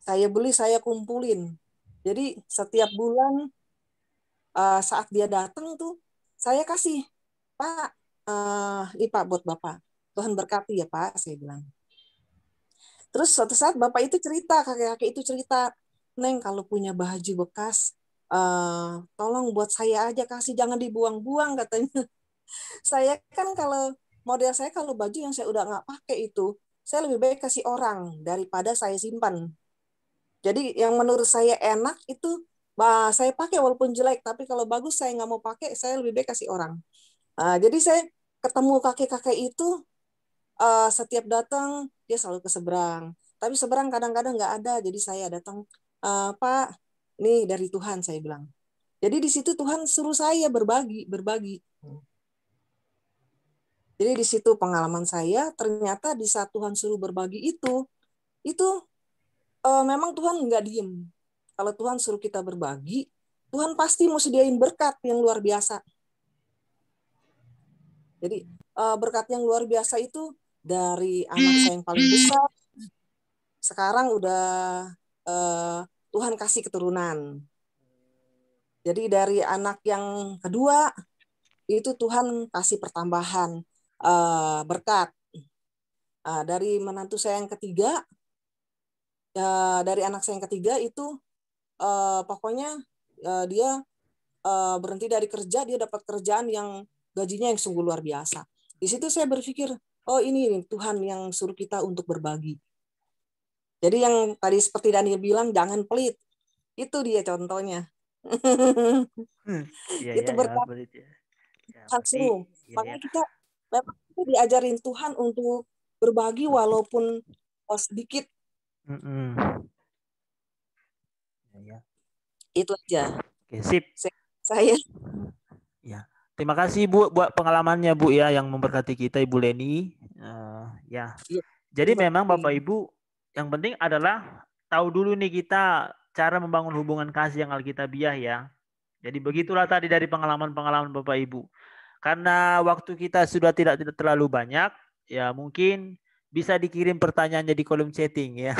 Saya beli, saya kumpulin. Jadi setiap bulan saat dia datang tuh, saya kasih, Pak, ini Pak buat Bapak. Tuhan berkati ya Pak, saya bilang. Terus suatu saat Bapak itu cerita, kakek-kakek itu cerita, Neng kalau punya baju bekas, tolong buat saya aja kasih, jangan dibuang-buang katanya. Saya kan model saya kalau baju yang saya udah nggak pakai itu, saya lebih baik kasih orang daripada saya simpan. Jadi yang menurut saya enak itu saya pakai walaupun jelek, tapi kalau bagus saya nggak mau pakai, saya lebih baik kasih orang. Jadi saya ketemu kakek-kakek itu setiap datang dia selalu ke seberang. Tapi seberang kadang-kadang nggak ada, jadi saya datang, Pak, nih dari Tuhan saya bilang. Jadi di situ Tuhan suruh saya berbagi. Jadi di situ pengalaman saya, ternyata di saat Tuhan suruh berbagi itu memang Tuhan nggak diem. Kalau Tuhan suruh kita berbagi, Tuhan pasti mau sediain berkat yang luar biasa. Jadi berkat yang luar biasa itu dari anak saya yang paling besar, sekarang udah Tuhan kasih keturunan. Jadi dari anak yang kedua, itu Tuhan kasih pertambahan berkat. Dari menantu saya yang ketiga, dari anak saya yang ketiga itu pokoknya dia berhenti dari kerja, dia dapat kerjaan yang gajinya yang sungguh luar biasa. Di situ saya berpikir, oh ini Tuhan yang suruh kita untuk berbagi. Jadi yang tadi seperti Daniel bilang, jangan pelit. Itu dia contohnya. Itu berkat suruh. Makanya kita diajarin Tuhan untuk berbagi walaupun sedikit. Itu aja. Oke, sip. Saya. Ya. Terima kasih Bu buat pengalamannya Bu ya yang memberkati kita Ibu Leni. Ya. Jadi memang Bapak Ibu yang penting adalah tahu dulu nih kita cara membangun hubungan kasih yang alkitabiah ya. Jadi begitulah tadi dari pengalaman-pengalaman Bapak Ibu. Karena waktu kita sudah tidak terlalu banyak, ya mungkin bisa dikirim pertanyaannya di kolom chatting ya.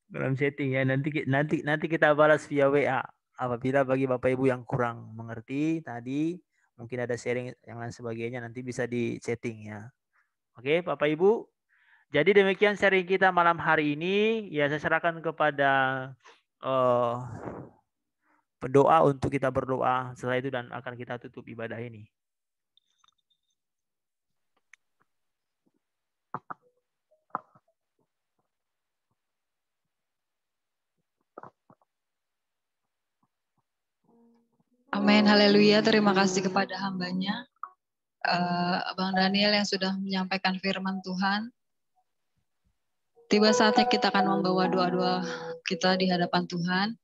Kolom chatting ya. Nanti kita balas via WA. Apabila bagi Bapak Ibu yang kurang mengerti tadi, mungkin ada sharing yang lain sebagainya, nanti bisa di chatting ya. Oke, Bapak Ibu. Jadi demikian sharing kita malam hari ini. Ya, saya serahkan kepada pendoa untuk kita berdoa setelah itu dan akan kita tutup ibadah ini. Amin, haleluya. Terima kasih kepada hambanya, Bang Daniel yang sudah menyampaikan firman Tuhan. Tiba saatnya kita akan membawa doa-doa kita di hadapan Tuhan.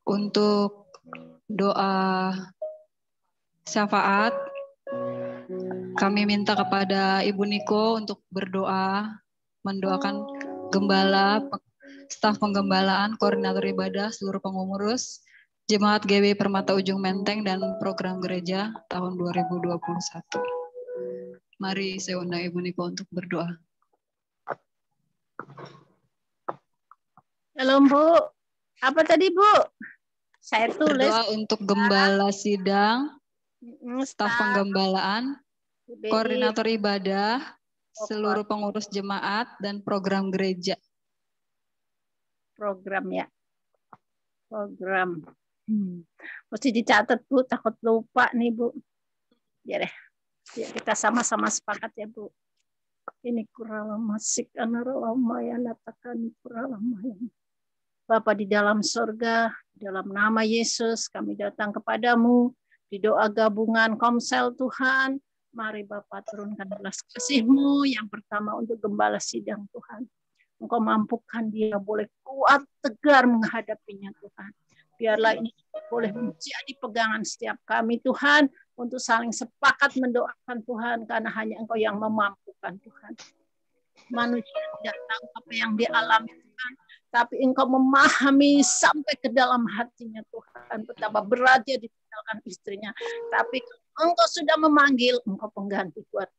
Untuk doa syafaat, kami minta kepada Ibu Niko untuk berdoa, mendoakan gembala, staf penggembalaan, koordinator ibadah, seluruh pengurus, Jemaat GW Permata Ujung Menteng dan program gereja tahun 2021. Mari saya undang Ibu Niko untuk berdoa. Halo Bu, apa tadi Bu? Saya tulis. Berdoa untuk gembala sidang, staf penggembalaan, koordinator ibadah, seluruh pengurus jemaat, dan program gereja. Program ya. Program. Mesti dicatat Bu, takut lupa nih Bu. Ya deh, kita sama-sama sepakat ya Bu. Ini kuralama sik anaralama ya natakan kuralama ya. Bapa di dalam surga, dalam nama Yesus kami datang kepadamu di doa gabungan Komsel Tuhan Mari Bapak turunkan belas kasih-Mu yang pertama untuk gembala sidang Tuhan. Engkau mampukan dia boleh kuat, tegar menghadapinya Tuhan. Biarlah ini boleh menjadi pegangan setiap kami Tuhan untuk saling sepakat mendoakan Tuhan karena hanya Engkau yang memampukan Tuhan. Manusia tidak tahu apa yang dialami Tuhan, tapi Engkau memahami sampai ke dalam hatinya Tuhan betapa beratnya ditinggalkan istrinya. Tapi Engkau sudah memanggil, Engkau pengganti buat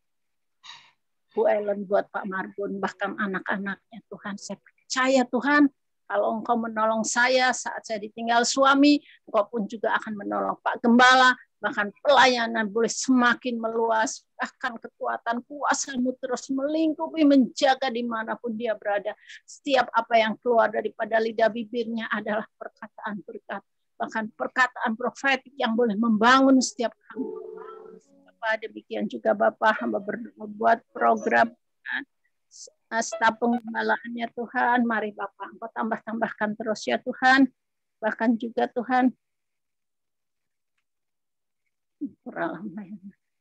Bu Ellen, buat Pak Marbun, bahkan anak-anaknya Tuhan. Saya percaya Tuhan, kalau Engkau menolong saya saat saya ditinggal suami, Engkau pun juga akan menolong Pak Gembala, bahkan pelayanan boleh semakin meluas, bahkan kekuatan kuasa-Mu terus melingkupi, menjaga dimanapun dia berada. Setiap apa yang keluar daripada lidah bibirnya adalah perkataan berkat, bahkan perkataan profetik yang boleh membangun setiap kami. Demikian juga Bapak, hamba berdoa buat program staf penggembalaannya Tuhan. Mari Bapak, Engkau tambah-tambahkan terus ya Tuhan. Bahkan juga Tuhan,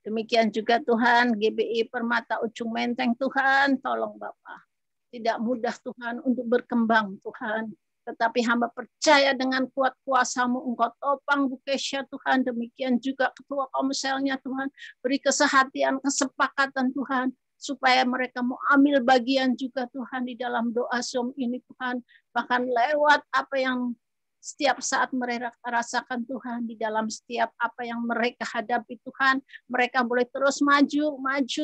demikian juga Tuhan, GBI Permata Ujung Menteng Tuhan, tolong Bapak. Tidak mudah Tuhan untuk berkembang Tuhan. Tetapi hamba percaya dengan kuat kuasa-Mu, Engkau topang Bu Kesha Tuhan. Demikian juga ketua komselnya Tuhan. Beri kesehatan, kesepakatan Tuhan. Supaya mereka mau ambil bagian juga Tuhan di dalam doa Zoom ini Tuhan. Bahkan lewat apa yang setiap saat mereka rasakan Tuhan. Di dalam setiap apa yang mereka hadapi Tuhan. Mereka boleh terus maju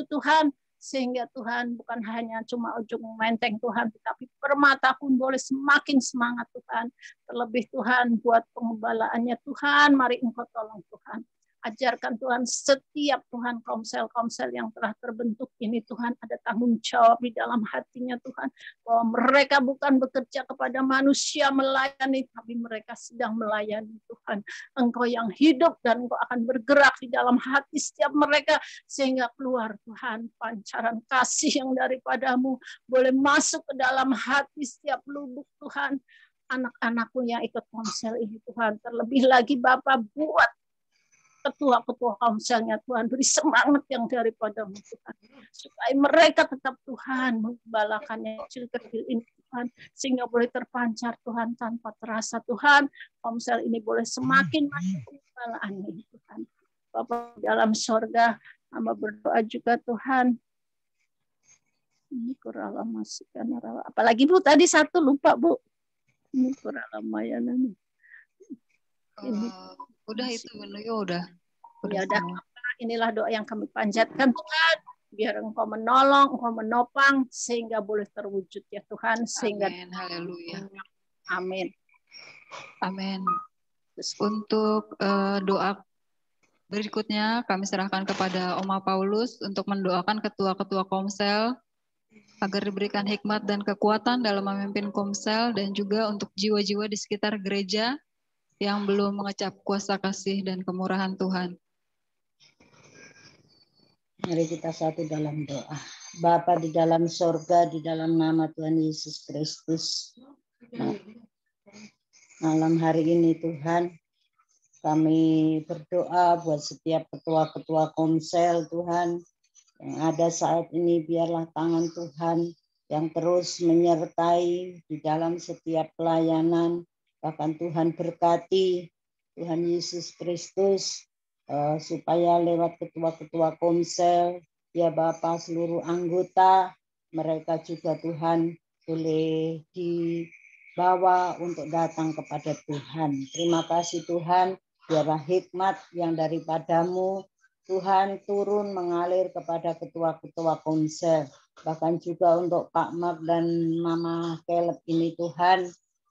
Tuhan. Sehingga Tuhan bukan hanya cuma Ujung Menteng Tuhan, tetapi Permata pun boleh semakin semangat Tuhan. Terlebih Tuhan buat pengembalaannya Tuhan, mari Engkau tolong Tuhan. Ajarkan Tuhan setiap Tuhan komsel-komsel yang telah terbentuk ini Tuhan ada tanggung jawab di dalam hatinya Tuhan. Bahwa mereka bukan bekerja kepada manusia melayani, tapi mereka sedang melayani Tuhan. Engkau yang hidup dan Engkau akan bergerak di dalam hati setiap mereka. Sehingga keluar Tuhan pancaran kasih yang daripada-Mu boleh masuk ke dalam hati setiap lubuk Tuhan. Anak-anakku yang ikut komsel ini Tuhan. Terlebih lagi Bapak buat ketua-ketua komselnya Tuhan, beri semangat yang daripada-Mu Tuhan, supaya mereka tetap Tuhan menggembalakan yang kecil-kecil ini Tuhan, sehingga boleh terpancar Tuhan tanpa terasa Tuhan, komsel ini boleh semakin masuk penggembalaan ini Tuhan. Bapa dalam sorga, hamba berdoa juga Tuhan. Ini kurang masih apalagi Bu tadi satu lupa Bu. Ini kurang ya ini. Udah itu udah. Ya udah, inilah doa yang kami panjatkan Tuhan, biar Engkau menolong, Engkau menopang sehingga boleh terwujud ya Tuhan, sehingga amin, haleluya. Amin. Amin. Untuk doa berikutnya kami serahkan kepada Oma Paulus untuk mendoakan ketua-ketua komsel agar diberikan hikmat dan kekuatan dalam memimpin komsel dan juga untuk jiwa-jiwa di sekitar gereja yang belum mengecap kuasa kasih dan kemurahan Tuhan. Mari kita satu dalam doa. Bapa di dalam sorga, di dalam nama Tuhan Yesus Kristus. Malam hari ini Tuhan, kami berdoa buat setiap ketua-ketua komsel Tuhan, yang ada saat ini biarlah tangan Tuhan yang terus menyertai di dalam setiap pelayanan. Bahkan Tuhan berkati Tuhan Yesus Kristus supaya lewat ketua-ketua komsel, ya Bapak seluruh anggota, mereka juga Tuhan boleh dibawa untuk datang kepada Tuhan. Terima kasih Tuhan, biarlah hikmat yang daripada-Mu Tuhan turun mengalir kepada ketua-ketua komsel. Bahkan juga untuk Pak Mark dan Mama Caleb ini Tuhan,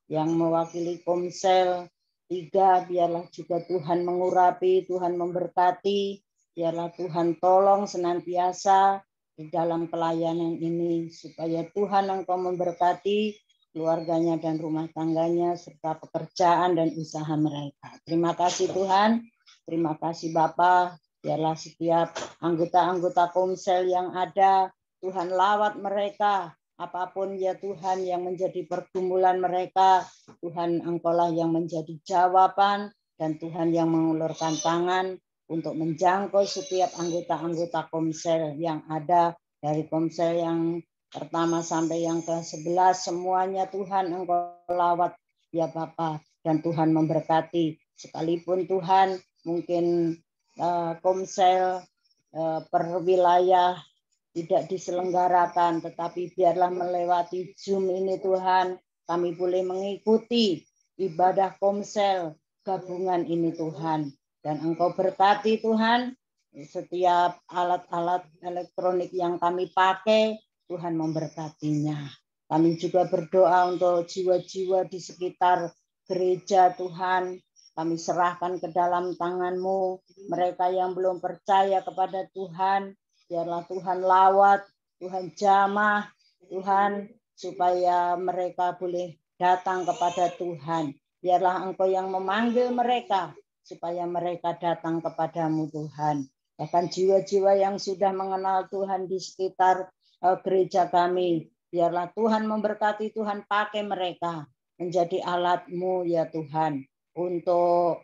yang mewakili komsel 3, biarlah juga Tuhan mengurapi, Tuhan memberkati, biarlah Tuhan tolong senantiasa di dalam pelayanan ini, supaya Tuhan Engkau memberkati keluarganya dan rumah tangganya, serta pekerjaan dan usaha mereka. Terima kasih Tuhan, terima kasih Bapa, biarlah setiap anggota-anggota komsel yang ada, Tuhan lawat mereka, apapun ya Tuhan yang menjadi pergumulan mereka, Tuhan Engkaulah yang menjadi jawaban, dan Tuhan yang mengulurkan tangan untuk menjangkau setiap anggota-anggota komsel yang ada, dari komsel yang pertama sampai yang ke-11, semuanya Tuhan Engkau lawat ya Bapa, dan Tuhan memberkati. Sekalipun Tuhan mungkin komsel per wilayah tidak diselenggarakan, tetapi biarlah melewati Zoom ini Tuhan, kami boleh mengikuti ibadah komsel gabungan ini Tuhan. Dan Engkau berkati Tuhan setiap alat-alat elektronik yang kami pakai, Tuhan memberkatinya. Kami juga berdoa untuk jiwa-jiwa di sekitar gereja Tuhan. Kami serahkan ke dalam tangan-Mu. Mereka yang belum percaya kepada Tuhan, biarlah Tuhan lawat, Tuhan jamah, Tuhan, supaya mereka boleh datang kepada Tuhan. Biarlah Engkau yang memanggil mereka, supaya mereka datang kepadamu Tuhan. Bahkan jiwa-jiwa yang sudah mengenal Tuhan di sekitar gereja kami, biarlah Tuhan memberkati, Tuhan pakai mereka menjadi alat-Mu ya Tuhan, untuk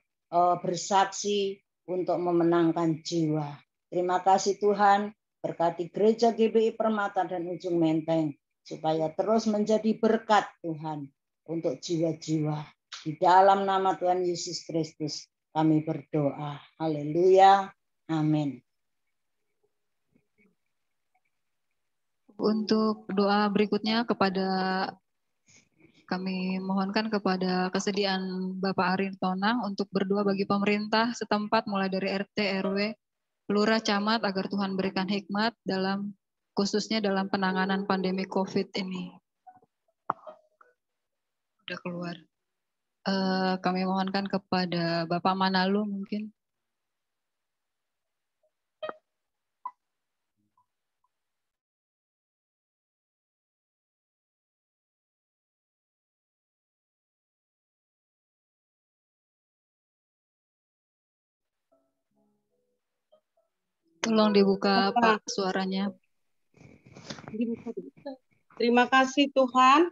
bersaksi, untuk memenangkan jiwa. Terima kasih Tuhan, berkati gereja GBI Permata dan Ujung Menteng, supaya terus menjadi berkat Tuhan untuk jiwa-jiwa. Di dalam nama Tuhan Yesus Kristus kami berdoa. Haleluya. Amin. Untuk doa berikutnya kami mohonkan kepada kesediaan Bapak Arin Tonang untuk berdoa bagi pemerintah setempat mulai dari RT, RW, Lurah, Camat, agar Tuhan berikan hikmat khususnya dalam penanganan pandemi COVID ini. Udah keluar. Kami mohonkan kepada Bapak Manalu mungkin. Tolong dibuka Pak suaranya. Terima kasih Tuhan.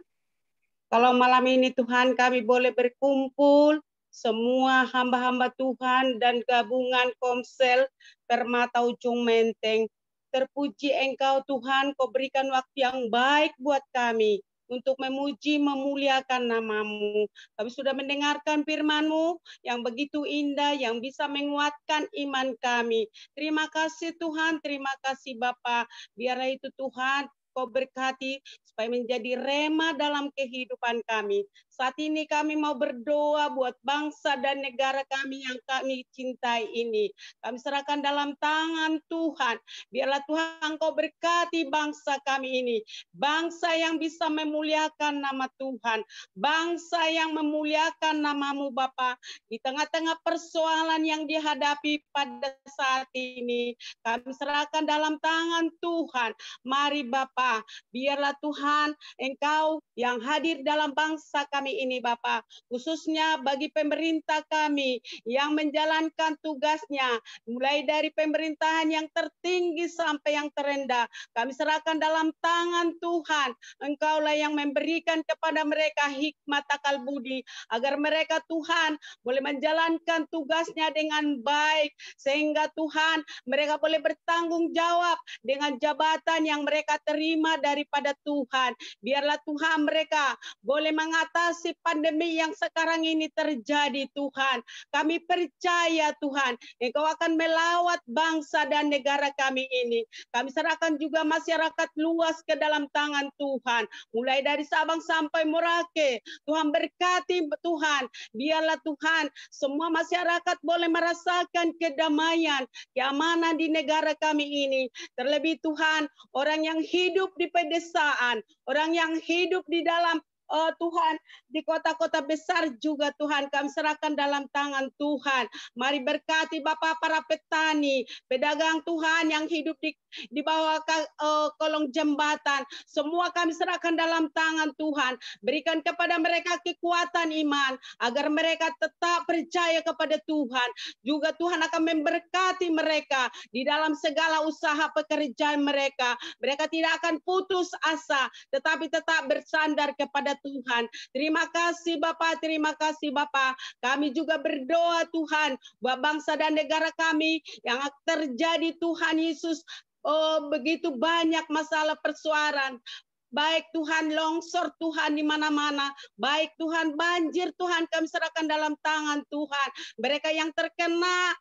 Kalau malam ini Tuhan kami boleh berkumpul semua hamba-hamba Tuhan dan gabungan Komsel Permata Ujung Menteng. Terpuji Engkau Tuhan, Kau berikan waktu yang baik buat kami untuk memuji, memuliakan nama-Mu. Kami sudah mendengarkan firman-Mu yang begitu indah, yang bisa menguatkan iman kami. Terima kasih Tuhan, terima kasih Bapa. Biarlah itu Tuhan, Kau berkati supaya menjadi rema dalam kehidupan kami. Saat ini kami mau berdoa buat bangsa dan negara kami yang kami cintai ini. Kami serahkan dalam tangan Tuhan. Biarlah Tuhan Kau berkati bangsa kami ini. Bangsa yang bisa memuliakan nama Tuhan. Bangsa yang memuliakan nama-Mu Bapa. Di tengah-tengah persoalan yang dihadapi pada saat ini, kami serahkan dalam tangan Tuhan. Mari Bapa, biarlah Tuhan Engkau yang hadir dalam bangsa kami ini Bapa, khususnya bagi pemerintah kami yang menjalankan tugasnya, mulai dari pemerintahan yang tertinggi sampai yang terendah. Kami serahkan dalam tangan Tuhan. Engkaulah yang memberikan kepada mereka hikmat akal budi, agar mereka Tuhan boleh menjalankan tugasnya dengan baik, sehingga Tuhan mereka boleh bertanggung jawab dengan jabatan yang mereka terima daripada Tuhan. Biarlah Tuhan mereka boleh mengatasi pandemi yang sekarang ini terjadi Tuhan. Kami percaya Tuhan, Engkau akan melawat bangsa dan negara kami ini. Kami serahkan juga masyarakat luas ke dalam tangan Tuhan. Mulai dari Sabang sampai Merauke. Tuhan berkati Tuhan. Biarlah Tuhan semua masyarakat boleh merasakan kedamaian, keamanan di negara kami ini. Terlebih Tuhan, orang yang hidup di pedesaan, orang yang hidup di dalam Tuhan, di kota-kota besar juga Tuhan, kami serahkan dalam tangan Tuhan. Mari berkati Bapak para petani, pedagang Tuhan yang hidup di bawah kolong jembatan. Semua kami serahkan dalam tangan Tuhan. Berikan kepada mereka kekuatan iman, agar mereka tetap percaya kepada Tuhan. Juga Tuhan akan memberkati mereka di dalam segala usaha pekerjaan mereka. Mereka tidak akan putus asa, tetapi tetap bersandar kepada ya Tuhan. Terima kasih Bapak, terima kasih Bapak. Kami juga berdoa Tuhan buat bangsa dan negara kami yang terjadi Tuhan Yesus. Oh, begitu banyak masalah persoalan. Baik Tuhan longsor Tuhan di mana-mana. Baik Tuhan banjir Tuhan kami serahkan dalam tangan Tuhan. Mereka yang terkena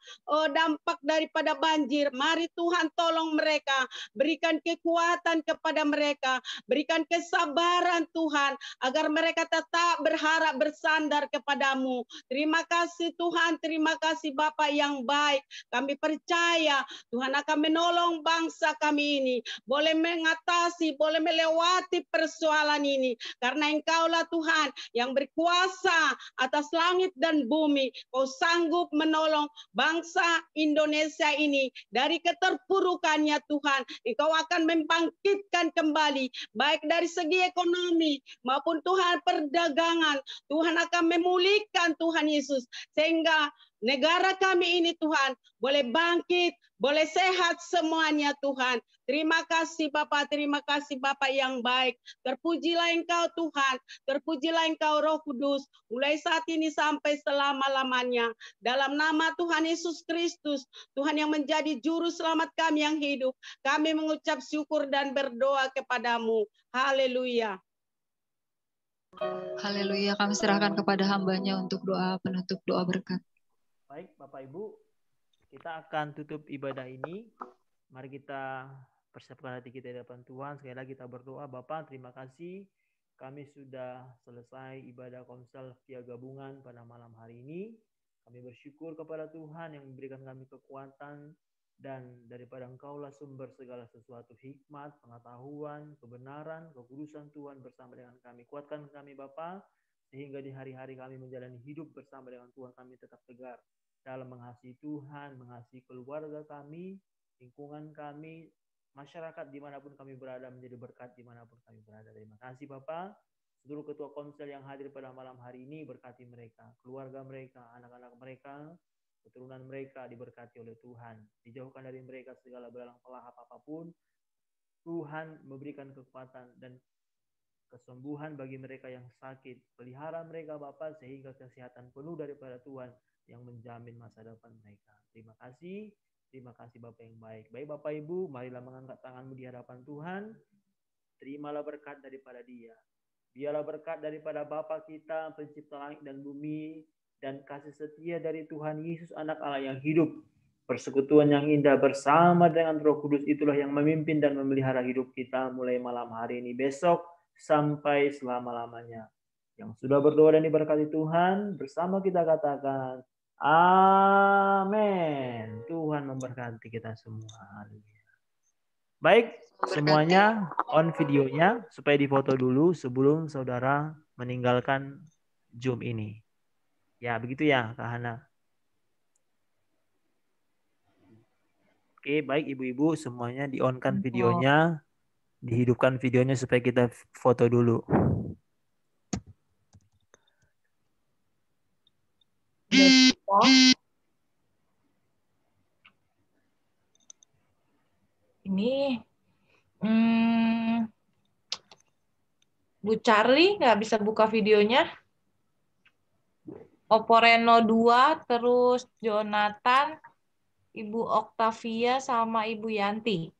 dampak daripada banjir. Mari Tuhan tolong mereka. Berikan kekuatan kepada mereka. Berikan kesabaran Tuhan. Agar mereka tetap berharap bersandar kepadamu. Terima kasih Tuhan. Terima kasih Bapa yang baik. Kami percaya Tuhan akan menolong bangsa kami ini. Boleh mengatasi, boleh melewati persoalan ini karena Engkaulah Tuhan yang berkuasa atas langit dan bumi. Kau sanggup menolong bangsa Indonesia ini dari keterpurukannya Tuhan. Engkau akan membangkitkan kembali baik dari segi ekonomi maupun Tuhan perdagangan. Tuhan akan memulihkan Tuhan Yesus sehingga negara kami ini Tuhan boleh bangkit, boleh sehat semuanya Tuhan. Terima kasih Bapak, terima kasih Bapak yang baik. Terpujilah Engkau Tuhan, terpujilah Engkau Roh Kudus, mulai saat ini sampai selama-lamanya. Dalam nama Tuhan Yesus Kristus, Tuhan yang menjadi juru selamat kami yang hidup, kami mengucap syukur dan berdoa kepadamu. Haleluya. Haleluya, kami serahkan kepada hambanya untuk doa penutup, doa berkat. Baik, Bapak Ibu, kita akan tutup ibadah ini. Mari kita persiapkan hati kita di hadapan Tuhan. Sekali lagi kita berdoa. Bapak, terima kasih. Kami sudah selesai ibadah konsel via gabungan pada malam hari ini. Kami bersyukur kepada Tuhan yang memberikan kami kekuatan. Dan daripada Engkaulah sumber segala sesuatu, hikmat, pengetahuan, kebenaran, kekudusan Tuhan bersama dengan kami. Kuatkan kami Bapa, sehingga di hari-hari kami menjalani hidup bersama dengan Tuhan, kami tetap tegar dalam mengasihi Tuhan, mengasihi keluarga kami, lingkungan kami, masyarakat dimanapun kami berada, menjadi berkat dimanapun kami berada. Terima kasih Bapak. Seluruh ketua konsel yang hadir pada malam hari ini, berkati mereka, keluarga mereka, anak-anak mereka, keturunan mereka diberkati oleh Tuhan. Dijauhkan dari mereka segala belalang pelahap apapun. Tuhan memberikan kekuatan dan kesembuhan bagi mereka yang sakit. Pelihara mereka Bapak sehingga kesehatan penuh daripada Tuhan yang menjamin masa depan mereka. Terima kasih Bapak yang baik. Baik Bapak Ibu, marilah mengangkat tanganmu di hadapan Tuhan. Terimalah berkat daripada Dia. Biarlah berkat daripada Bapa kita, pencipta langit dan bumi, dan kasih setia dari Tuhan Yesus anak Allah yang hidup. Persekutuan yang indah bersama dengan Roh Kudus itulah yang memimpin dan memelihara hidup kita mulai malam hari ini, besok, sampai selama-lamanya. Yang sudah berdoa dan diberkati Tuhan, bersama kita katakan, amin. Tuhan memberkati kita semua. Baik, semuanya on videonya supaya difoto dulu sebelum saudara meninggalkan Zoom ini. Ya, begitu ya, Kak Hana. Oke, baik ibu-ibu semuanya di-on-kan videonya, dihidupkan videonya supaya kita foto dulu. Ini Bu Charlie nggak bisa buka videonya. Oppo Reno 2, terus Jonathan, Ibu Octavia, sama Ibu Yanti.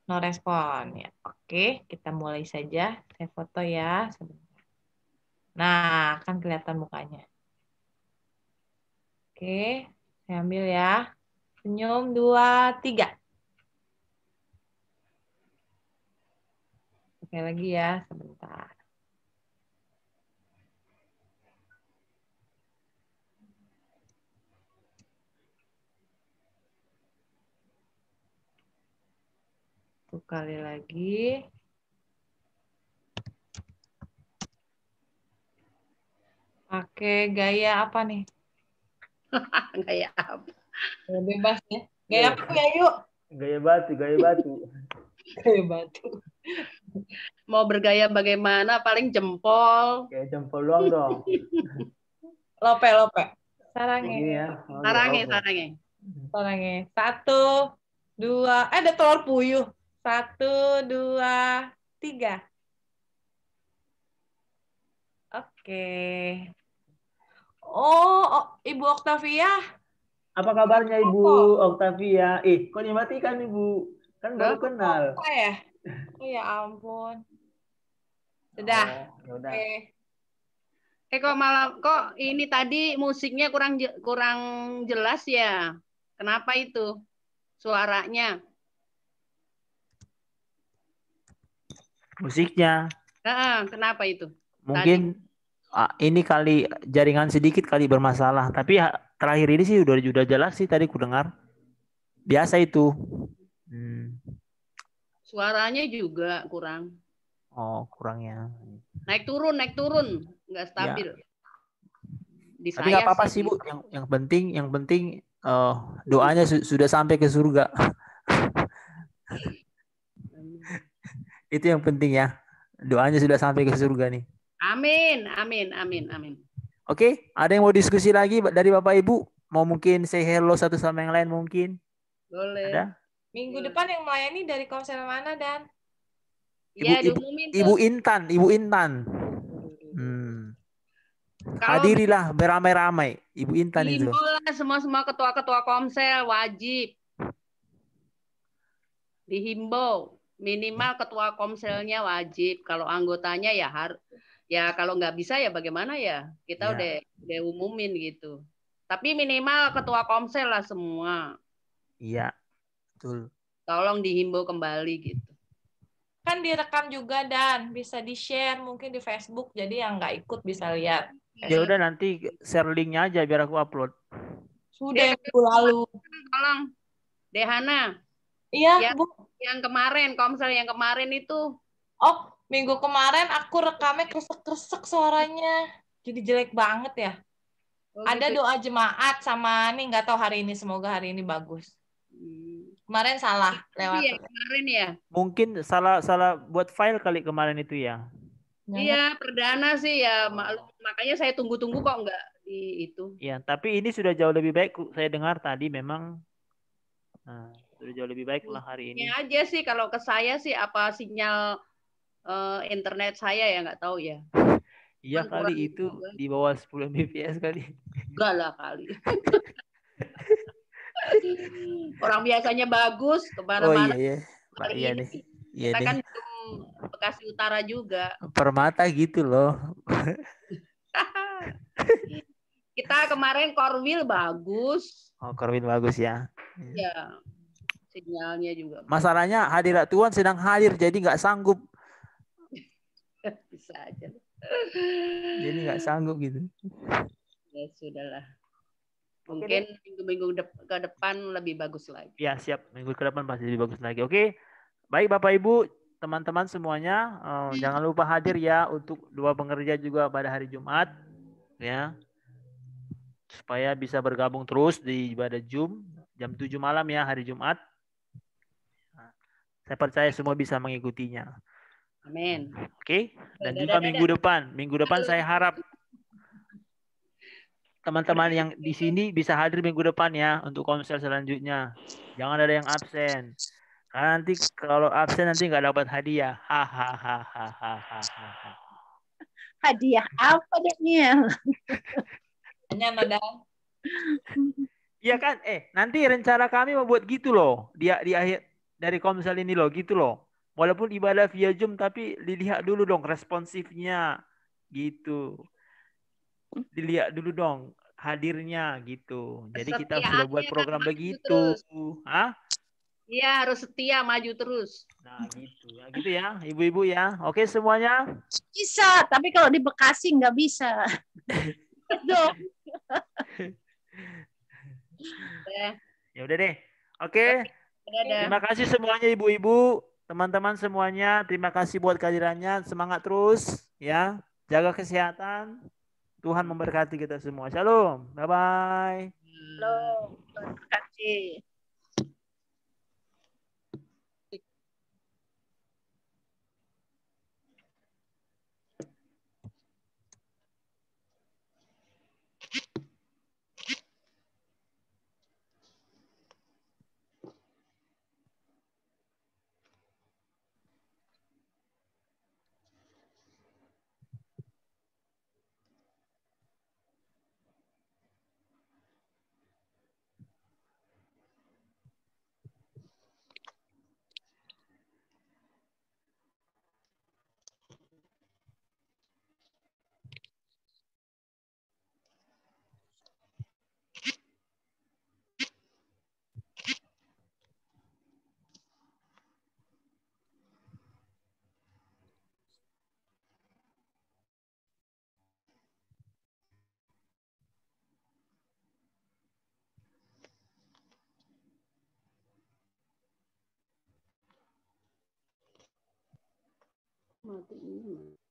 No respon ya. Oke, kita mulai saja. Saya foto ya. Nah, kan kelihatan mukanya. Oke, saya ambil ya. Senyum 2, 3. Oke lagi ya, sebentar. Satu kali lagi. Pakai gaya apa nih? Gaya apa? Gaya bebas ya. Gaya apa ya, yuk? Gaya batu, gaya batu. Gaya batu. Mau bergaya bagaimana? Paling jempol. Kayak jempol doang dong. Lope. Sarange. Ini ya. Sarange. 1, 2, ada telur puyuh. 1, 2, 3. Oke. Oh, Ibu Octavia. Apa kabarnya Ibu Kok? Octavia? Kok dimatikan Ibu? Kan baru kenal. Apa ya? Oh ya ampun. Sudah. Oh, ya udah. Oke. Kok malam kok ini tadi musiknya kurang jelas ya? Kenapa itu suaranya? Musiknya. Kenapa itu? Mungkin ini kali jaringan sedikit kali bermasalah. Tapi terakhir ini sih udah jelas sih tadi ku dengar. Biasa itu. Suaranya juga kurang. Oh, kurangnya. Naik turun, nggak stabil. Ya. Tapi nggak apa-apa sih Bu. Yang penting doanya sudah sampai ke surga. Itu yang penting ya. Doanya sudah sampai ke surga nih. Amin. Oke, ada yang mau diskusi lagi dari Bapak Ibu? Mau mungkin say hello satu sama yang lain mungkin? Boleh. Ada? Minggu depan yang melayani dari komsel mana, Dan? Ibu Intan. Hadirilah beramai-ramai. Ibu Intan itu. Semua ketua-ketua komsel wajib dihimbau. Minimal ketua komselnya wajib. Kalau anggotanya ya kalau nggak bisa ya bagaimana ya? Kita udah umumin gitu. Tapi minimal ketua komsel lah semua. Iya, betul. Tolong dihimbau kembali gitu. Kan direkam juga Dan bisa di-share mungkin di Facebook jadi yang nggak ikut bisa lihat. Ya udah nanti share linknya aja biar aku upload. Sudah minggu lalu. Tolong Dehana. Iya, Bu. Yang kemarin komsel yang kemarin itu. Oh, minggu kemarin aku rekamnya kresek-kresek suaranya. Jadi jelek banget ya. Ada doa jemaat sama nih nggak tahu hari ini, semoga hari ini bagus. Kemarin salah lewat. Iya, kemarin ya. Mungkin salah buat file kali kemarin itu ya. Iya, perdana sih ya. Makanya saya tunggu-tunggu kok nggak di itu. Iya, tapi ini sudah jauh lebih baik. Saya dengar tadi memang sudah jauh lebih baik lah hari ini. Ini aja sih kalau ke saya sih apa sinyal internet saya ya nggak tahu ya. Iya kali itu juga. Di bawah 10 Mbps kali. Enggak lah kali. Orang biasanya bagus kemana-mana. Oh iya, Pak, iya nih. Kita kan Bekasi Utara juga. Permata gitu loh. Kita kemarin Korwil bagus. Oh, Korwil bagus ya. Iya. Sinyalnya juga. Masalahnya hadirat Tuhan sedang hadir jadi nggak sanggup. Bisa aja. Jadi nggak sanggup gitu. Ya sudahlah. Mungkin minggu-minggu ke depan lebih bagus lagi. Ya siap, minggu ke depan pasti lebih bagus lagi. Oke, baik Bapak Ibu, teman-teman semuanya, jangan lupa hadir ya untuk doa pengerja juga pada hari Jumat, ya, supaya bisa bergabung terus di ibadah jam 7 malam ya hari Jumat. Saya percaya semua bisa mengikutinya. Amin. Oke, dan juga minggu depan saya harap teman-teman yang di sini bisa hadir minggu depan ya untuk komsel selanjutnya. Jangan ada yang absen. Karena nanti kalau absen nanti nggak dapat hadiah. Hahaha. Hadiah apa Daniel? Hanya nada. Iya kan? Nanti rencana kami mau buat gitu loh. Di akhir dari komsel ini loh, gitu loh. Walaupun ibadah via Zoom tapi dilihat dulu dong responsifnya gitu. Dilihat dulu dong hadirnya gitu. Jadi kita sudah buat program begitu. Hah? Iya, harus setia maju terus. Nah, gitu ya. Gitu ya, ibu-ibu ya. Oke semuanya? Bisa, tapi kalau di Bekasi nggak bisa. Ya udah deh. Oke. Terima kasih semuanya ibu-ibu, teman-teman semuanya. Terima kasih buat kehadirannya. Semangat terus ya. Jaga kesehatan. Tuhan memberkati kita semua. Shalom. Bye-bye. Shalom. Terima kasih. mati ini.